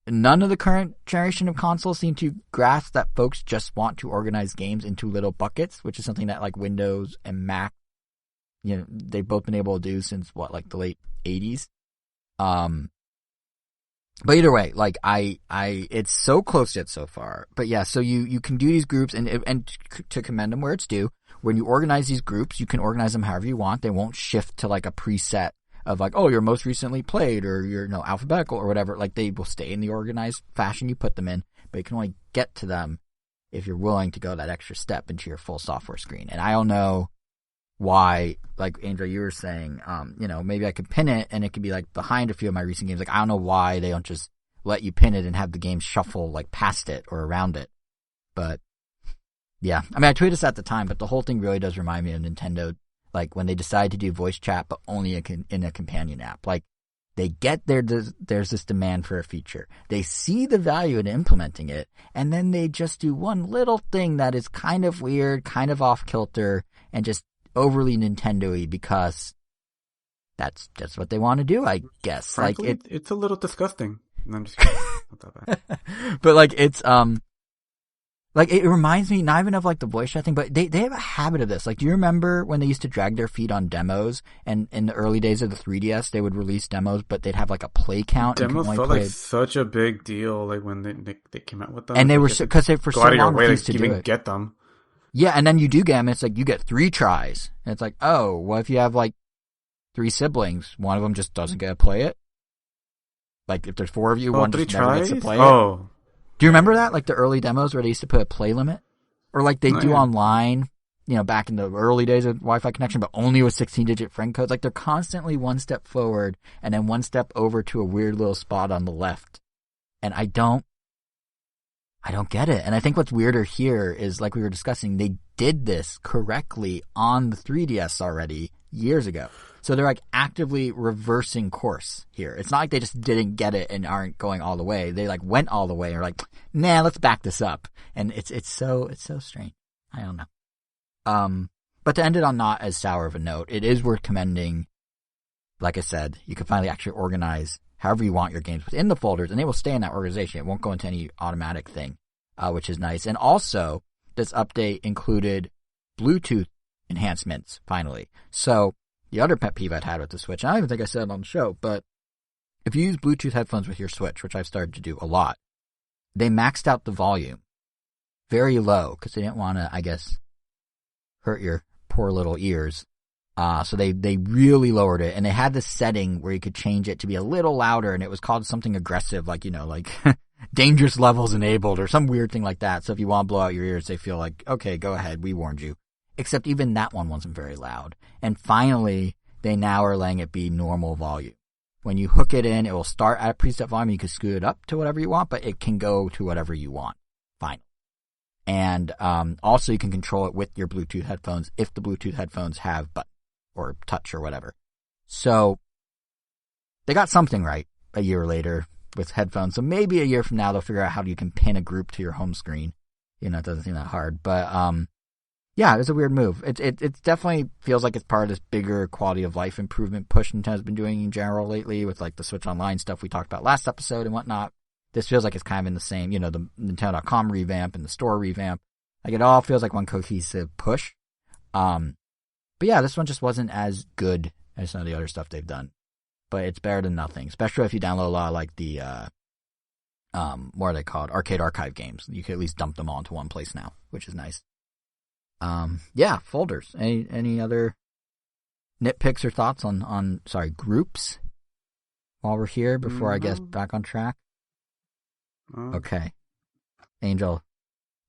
[SPEAKER 1] none of the current generation of consoles seem to grasp that folks just want to organize games into little buckets, which is something that, like, Windows and Mac, they've both been able to do since, the late 80s. But either way, like, it's so close yet so far. But yeah, so you can do these groups, and to commend them where it's due, when you organize these groups, you can organize them however you want. They won't shift to, like, a preset of, like, oh, you're most recently played, or you're, alphabetical or whatever. Like, they will stay in the organized fashion you put them in, but you can only get to them if you're willing to go that extra step into your full software screen. And I don't know why, like Andrew, you were saying, maybe I could pin it and it could be like behind a few of my recent games. Like, I don't know why they don't just let you pin it and have the game shuffle like past it or around it. But yeah, I mean, I tweeted this at the time, but the whole thing really does remind me of Nintendo, like when they decided to do voice chat, but only in a companion app. Like, they get there's this demand for a feature. They see the value in implementing it, and then they just do one little thing that is kind of weird, kind of off kilter, and just overly Nintendo-y because that's just what they want to do, I guess.
[SPEAKER 2] Frankly,
[SPEAKER 1] like
[SPEAKER 2] it's a little disgusting. No, I'm just kidding. Not that bad.
[SPEAKER 1] But like it's like it reminds me not even of like the voice chat thing, but they have a habit of this. Like, do you remember when they used to drag their feet on demos, and in the early days of the 3DS they would release demos, but they'd have like a play count.
[SPEAKER 2] Demos felt like such a big deal, like when they came out with them,
[SPEAKER 1] and they were because they for so long refused to do it.
[SPEAKER 2] Get them.
[SPEAKER 1] Yeah, and then you do get them, and it's like you get 3 tries. And it's like, oh, what if you have like 3 siblings? One of them just doesn't get to play it? Like, if there's 4 of you, one just never gets to play it?
[SPEAKER 2] Oh.
[SPEAKER 1] Do you remember that? Like the early demos where they used to put a play limit? Or like they do online, back in the early days of Wi-Fi connection, but only with 16-digit friend codes. Like, they're constantly one step forward and then one step over to a weird little spot on the left. And I don't get it. And I think what's weirder here is, like we were discussing, they did this correctly on the 3DS already years ago. So they're like actively reversing course here. It's not like they just didn't get it and aren't going all the way. They like went all the way and are like, nah, let's back this up. And it's so strange. I don't know. But to end it on not as sour of a note, it is worth commending. Like I said, you can finally actually organize however you want your games within the folders, and they will stay in that organization. It won't go into any automatic thing, which is nice. And also, this update included Bluetooth enhancements, finally. So, the other pet peeve I'd had with the Switch, and I don't even think I said it on the show, but if you use Bluetooth headphones with your Switch, which I've started to do a lot, they maxed out the volume very low because they didn't want to, I guess, hurt your poor little ears. So they really lowered it, and they had this setting where you could change it to be a little louder, and it was called something aggressive, like, like dangerous levels enabled or some weird thing like that. So if you want to blow out your ears, they feel like, okay, go ahead, we warned you. Except even that one wasn't very loud. And finally, they now are letting it be normal volume. When you hook it in, it will start at a preset volume. You can scoot it up to whatever you want, but it can go to whatever you want. Fine. And also you can control it with your Bluetooth headphones if the Bluetooth headphones have button or touch or whatever. So they got something right a year later with headphones. So maybe a year from now they'll figure out how you can pin a group to your home screen. It doesn't seem that hard. But yeah, it was a weird move. It definitely feels like it's part of this bigger quality of life improvement push Nintendo's been doing in general lately with like the Switch Online stuff we talked about last episode and whatnot. This feels like it's kind of in the same, the Nintendo.com revamp and the store revamp. Like it all feels like one cohesive push. But yeah, this one just wasn't as good as some of the other stuff they've done. But it's better than nothing, especially if you download a lot of like the what are they called? Arcade Archive games. You can at least dump them all into one place now, which is nice. Yeah, folders. Any other nitpicks or thoughts on groups while we're here before I guess back on track? Okay. Angel,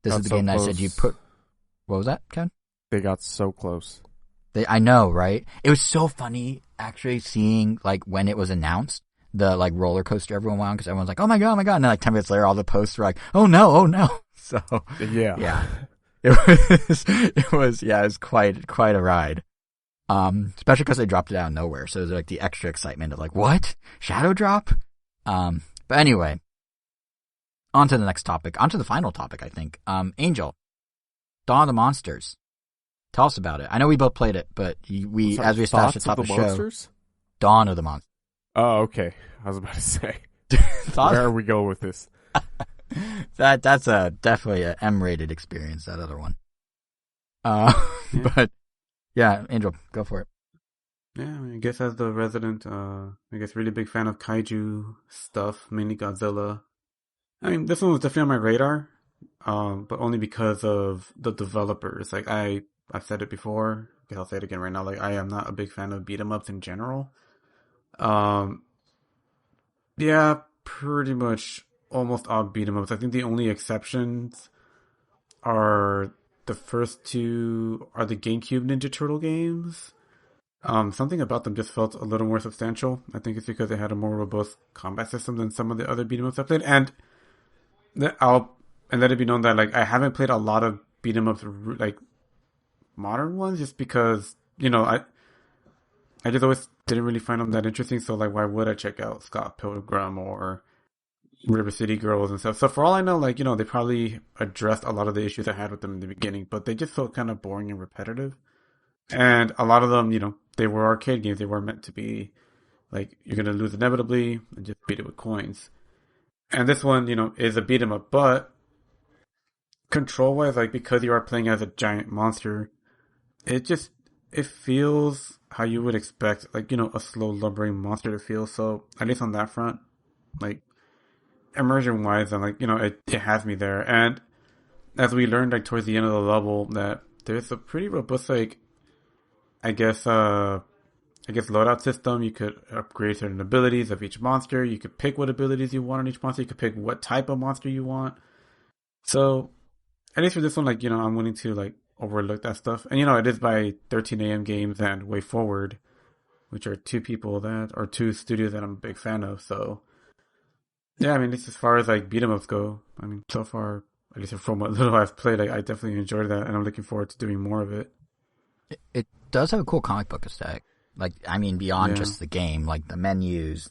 [SPEAKER 1] this is the game that I said you put. What was that, Ken?
[SPEAKER 3] They got so close.
[SPEAKER 1] I know, right? It was so funny actually seeing like when it was announced, the like roller coaster everyone went on because everyone's like, oh my god, and then like 10 minutes later, all the posts were like, oh no. So yeah, it was quite a ride. Especially because they dropped it out of nowhere, so there's like the extra excitement of like, what? Shadow drop? But anyway, on to the next topic, on to the final topic, I think. Angel, Dawn of the Monsters. Tell us about it. I know we both played it, but as we established at the top of the show,
[SPEAKER 3] monsters?
[SPEAKER 1] Dawn of the Monsters.
[SPEAKER 3] Oh, okay. I was about to say,
[SPEAKER 1] where
[SPEAKER 3] are we going with this?
[SPEAKER 1] That's definitely an M-rated experience. That other one. But yeah, Angel, go for it.
[SPEAKER 2] Yeah, I guess as the resident, really big fan of kaiju stuff, mainly Godzilla. I mean, this one was definitely on my radar, but only because of the developers. Like I've said it before, I guess I'll say it again right now. Like I am not a big fan of beat 'em ups in general. Yeah, pretty much almost all beat 'em ups. I think the only exceptions are the first two are the GameCube Ninja Turtle games. Something about them just felt a little more substantial. I think it's because they had a more robust combat system than some of the other beat 'em ups I played. And let it be known that like I haven't played a lot of beat 'em ups like modern ones, just because I just always didn't really find them that interesting. So like, why would I check out Scott Pilgrim or River City Girls and stuff? So for all I know, like they probably addressed a lot of the issues I had with them in the beginning, but they just felt kind of boring and repetitive. And a lot of them, they were arcade games. They were meant to be like, you're going to lose inevitably and just beat it with coins. And this one, is a beat 'em up, but control wise, like because you are playing as a giant monster, it feels how you would expect, like, a slow lumbering monster to feel. So at least on that front, like immersion wise, and like, it has me there. And as we learned like towards the end of the level, that there's a pretty robust, like, I guess loadout system. You could upgrade certain abilities of each monster. You could pick what abilities you want on each monster. You could pick what type of monster you want. So at least for this one, like, I'm willing to like overlook that stuff. And it is by 13 AM Games and Way Forward, which are two studios that I'm a big fan of. So yeah, I mean, as far as like beat 'em ups go, I mean, so far, at least from what little I've played, I definitely enjoyed that, and I'm looking forward to doing more of it.
[SPEAKER 1] It does have a cool comic book aesthetic. Like, I mean, beyond just the game, like the menus,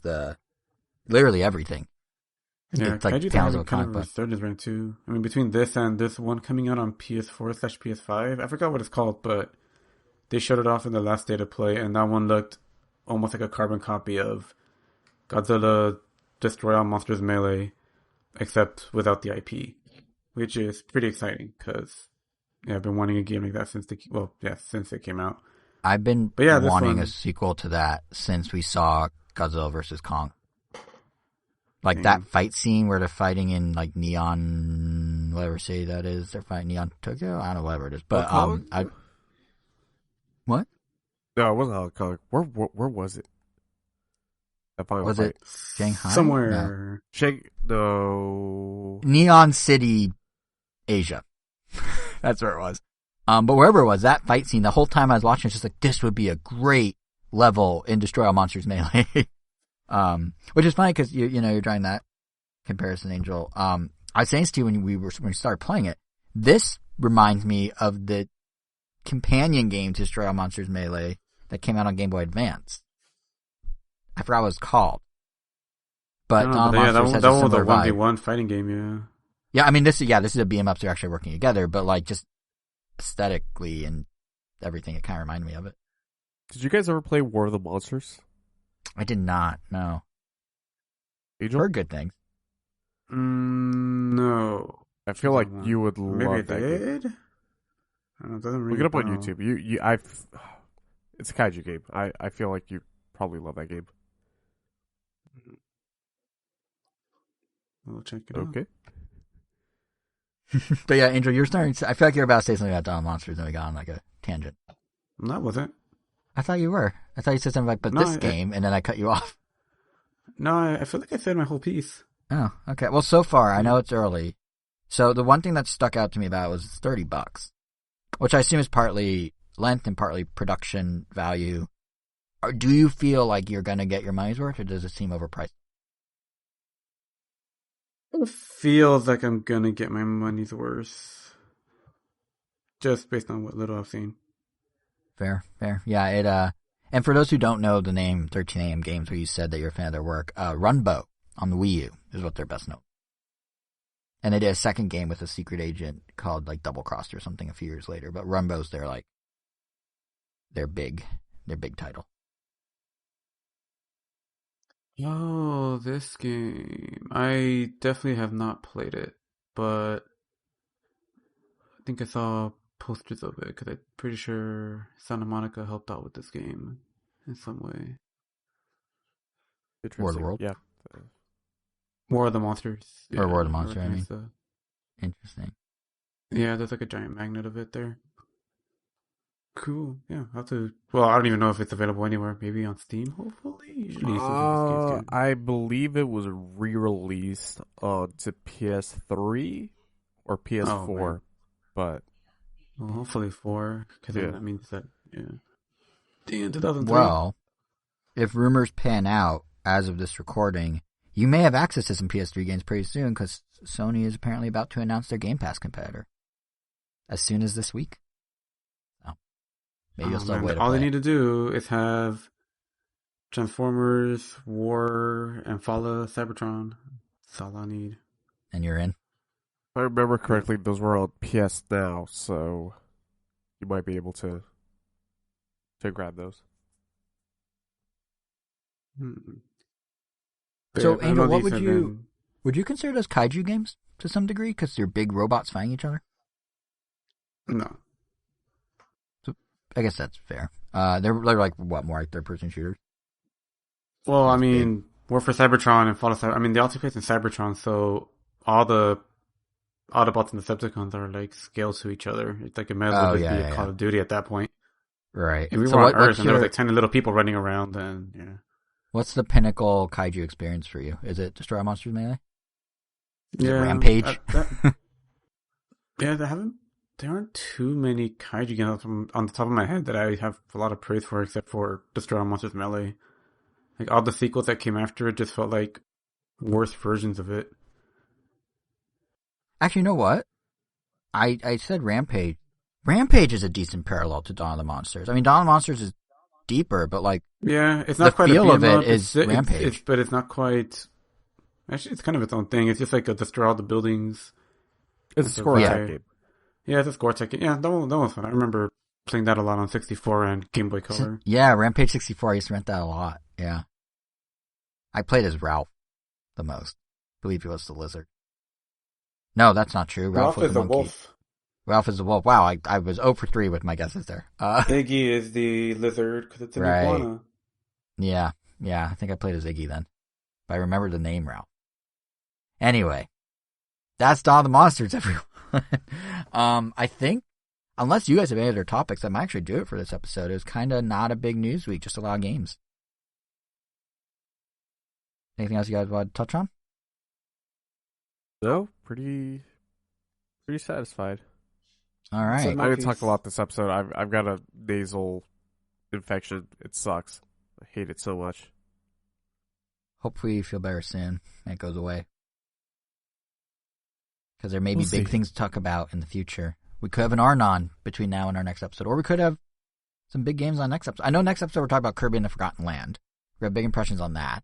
[SPEAKER 1] literally everything.
[SPEAKER 2] Yeah,
[SPEAKER 1] it's like
[SPEAKER 2] Kaiju
[SPEAKER 1] towns
[SPEAKER 2] have
[SPEAKER 1] of a
[SPEAKER 2] kind
[SPEAKER 1] comic
[SPEAKER 2] of
[SPEAKER 1] book.
[SPEAKER 2] resurgence right too. I mean, between this and this one coming out on PS4/PS5, I forgot what it's called, but they showed it off in the last State of Play, and that one looked almost like a carbon copy of Godzilla Destroy All Monsters Melee, except without the IP, which is pretty exciting because I've been wanting a game like that since it came out.
[SPEAKER 1] I've been wanting a sequel to that since we saw Godzilla vs. Kong. Like that fight scene where they're fighting in like Neon, whatever city that is. They're fighting Neon Tokyo. I don't know, whatever it is. But what?
[SPEAKER 3] No, it wasn't Hong Kong. Where was it? That final
[SPEAKER 1] was
[SPEAKER 3] fight?
[SPEAKER 1] It Shanghai?
[SPEAKER 2] Somewhere.
[SPEAKER 3] No.
[SPEAKER 1] Neon City, Asia. That's where it was. But wherever it was, that fight scene, the whole time I was watching, it's just like, this would be a great level in Destroy All Monsters Melee. Which is funny because you're drawing that comparison, Angel. I was saying to you when we started playing it, this reminds me of the companion game to Destroy All Monsters Melee that came out on Game Boy Advance. I forgot what it was called. But Dawn of the Monsters has a similar vibe.
[SPEAKER 2] That was a 1v1 fighting game, yeah.
[SPEAKER 1] Yeah, I mean, this is a beat 'em ups. They're actually working together, but like just aesthetically and everything, it kind of reminded me of it.
[SPEAKER 3] Did you guys ever play War of the Monsters?
[SPEAKER 1] I did not. No.
[SPEAKER 3] Angel?
[SPEAKER 1] Heard good things.
[SPEAKER 2] No.
[SPEAKER 3] I feel like you would
[SPEAKER 2] Maybe I
[SPEAKER 3] love that game.
[SPEAKER 2] did. I don't know, it doesn't ring
[SPEAKER 3] Look it up
[SPEAKER 2] a
[SPEAKER 3] on
[SPEAKER 2] bell.
[SPEAKER 3] YouTube. It's a kaiju game. I feel like you probably love that game.
[SPEAKER 2] We'll check it out.
[SPEAKER 3] Okay.
[SPEAKER 1] But yeah, Angel, you're starting to, I feel like you're about to say something about Dawn of Monsters and we got on like a tangent.
[SPEAKER 2] No, it wasn't.
[SPEAKER 1] I thought you were. I thought you said something like, but
[SPEAKER 2] No,
[SPEAKER 1] this game, and then I cut you off.
[SPEAKER 2] No, I feel like I said my whole piece.
[SPEAKER 1] Oh, okay. Well, so far, I know it's early. So the one thing that stuck out to me about it was it's $30, which I assume is partly length and partly production value. Or do you feel like you're going to get your money's worth, or does it seem overpriced?
[SPEAKER 2] It feels like I'm gonna get my money's worth. Just based on what little I've seen.
[SPEAKER 1] Fair. Yeah, and for those who don't know the name 13 AM Games, where you said that you're a fan of their work, Runbow on the Wii U is what they're best known. And they did a second game with a secret agent called like Double Crossed or something a few years later. But Runbow's their big title.
[SPEAKER 2] Oh, this game. I definitely have not played it, but I think I saw posters of it because I'm pretty sure Santa Monica helped out with this game in some way.
[SPEAKER 1] War of the World?
[SPEAKER 3] Yeah.
[SPEAKER 2] War of the Monsters.
[SPEAKER 1] Or War of the Monsters, I mean.
[SPEAKER 2] stuff.
[SPEAKER 1] Interesting.
[SPEAKER 2] Yeah, there's like a giant magnet of it there. Cool. Yeah, I'll have to. Well, I don't even know if it's available anywhere. Maybe on Steam, hopefully. Usually,
[SPEAKER 3] I believe it was re-released to PS3 or PS4, but
[SPEAKER 2] well, hopefully 4, because
[SPEAKER 3] Yeah.
[SPEAKER 2] that means that Damn, 2003.
[SPEAKER 1] Well, if rumors pan out as of this recording, you may have access to some PS3 games pretty soon because Sony is apparently about to announce their Game Pass competitor as soon as this week. So maybe you'll still
[SPEAKER 2] man,
[SPEAKER 1] wait.
[SPEAKER 2] all they need to do is have Transformers, War, and Fall of Cybertron. That's all I need.
[SPEAKER 1] And you're in.
[SPEAKER 3] if I remember correctly, those were on PS Now, so you might be able to grab those.
[SPEAKER 1] So,
[SPEAKER 2] Yeah,
[SPEAKER 1] Angel, what
[SPEAKER 2] these
[SPEAKER 1] would you consider those kaiju games to some degree? Because they're big robots fighting each other.
[SPEAKER 2] No.
[SPEAKER 1] So I guess that's fair. They're like what, more like third-person shooters?
[SPEAKER 2] Well, I mean, War for Cybertron and Fall of Cybertron. I mean, they all take place in Cybertron, so all the Autobots and Decepticons are like scaled to each other. It's like it might as well be a Call of Duty at that point.
[SPEAKER 1] Right.
[SPEAKER 2] If we
[SPEAKER 1] So
[SPEAKER 2] were on Earth
[SPEAKER 1] what's
[SPEAKER 2] and there was like tiny little people running around, then yeah.
[SPEAKER 1] What's the pinnacle kaiju experience for you? Is it Destroy All Monsters Melee? Is it
[SPEAKER 2] Yeah,
[SPEAKER 1] Rampage?
[SPEAKER 2] Yeah, there aren't too many kaiju games on the top of my head that I have a lot of praise for, except for Destroy All Monsters Melee. Like all the sequels that came after it just felt like worse versions of it.
[SPEAKER 1] Actually, you know what? I said Rampage. Rampage is a decent parallel to Dawn of the Monsters. I mean, Dawn of the Monsters is deeper, but like
[SPEAKER 2] yeah, it's not
[SPEAKER 1] the
[SPEAKER 2] quite
[SPEAKER 1] feel
[SPEAKER 2] a
[SPEAKER 1] of it is Rampage.
[SPEAKER 2] but it's not quite. Actually, it's kind of its own thing. It's just like a destroy all the buildings.
[SPEAKER 3] It's a score attack game.
[SPEAKER 2] Yeah, it's a score attack game. Yeah, that one was fun. I remember playing that a lot on 64 and Game Boy Color.
[SPEAKER 1] Yeah, Rampage 64. I used to rent that a lot. Yeah, I played as Ralph the most. I believe he was the lizard. No, that's not true. Ralph was
[SPEAKER 2] is
[SPEAKER 1] the
[SPEAKER 2] a
[SPEAKER 1] monkey.
[SPEAKER 2] wolf.
[SPEAKER 1] Ralph is the wolf. Wow, I was 0 for 3 with my guesses there.
[SPEAKER 2] Iggy is the lizard because it's an iguana.
[SPEAKER 1] Yeah, I think I played as Iggy then. But I remember the name Ralph. Anyway, that's Dawn of the Monsters, everyone. I think, unless you guys have any other topics, that might actually do it for this episode. It was kind of not a big news week, just a lot of games. Anything else you guys want to touch on?
[SPEAKER 3] No, pretty satisfied.
[SPEAKER 1] All right.
[SPEAKER 3] I didn't talk a lot this episode. I've got a nasal infection. It sucks. I hate it so much.
[SPEAKER 1] Hopefully you feel better soon and it goes away. Because there may be big things to talk about in the future. We could have an Arnon between now and our next episode, or we could have some big games on next episode. I know next episode we're talking about Kirby and the Forgotten Land. We have big impressions on that.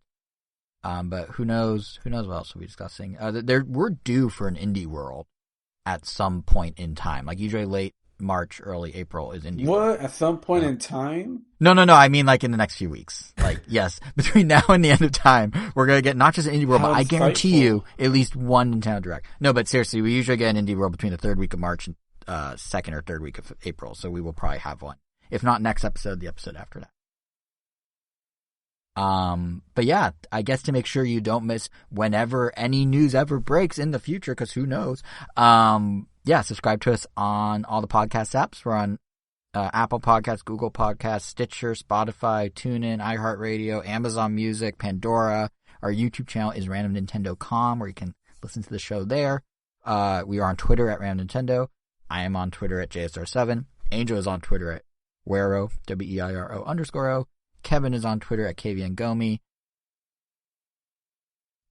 [SPEAKER 1] But who knows what else we'll be discussing. We're due for an indie world at some point in time, like usually late March, early April is Indie
[SPEAKER 2] What?
[SPEAKER 1] World.
[SPEAKER 2] At some point in time?
[SPEAKER 1] No. I mean, like in the next few weeks. Like, yes, between now and the end of time, we're gonna get not just an Indie World,
[SPEAKER 2] How
[SPEAKER 1] but I guarantee
[SPEAKER 2] insightful.
[SPEAKER 1] you at least one Nintendo Direct. No, but seriously, we usually get an Indie World between the third week of March and second or third week of April. So we will probably have one. If not next episode, the episode after that. But yeah, I guess to make sure you don't miss whenever any news ever breaks in the future, because who knows? Yeah, subscribe to us on all the podcast apps. We're on Apple Podcasts, Google Podcasts, Stitcher, Spotify, TuneIn, iHeartRadio, Amazon Music, Pandora. Our YouTube channel is randomnintendo.com, where you can listen to the show there. We are on Twitter at randomnintendo. I am on Twitter at JSR7. Angel is on Twitter at Weiro, WEIRO_O. Kevin is on Twitter at KVNGomi.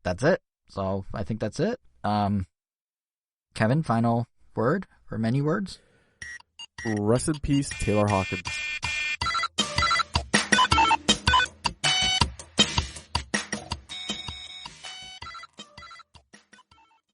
[SPEAKER 1] That's it. So I think that's it. Kevin, final word or many words?
[SPEAKER 3] Rest in peace, Taylor Hawkins.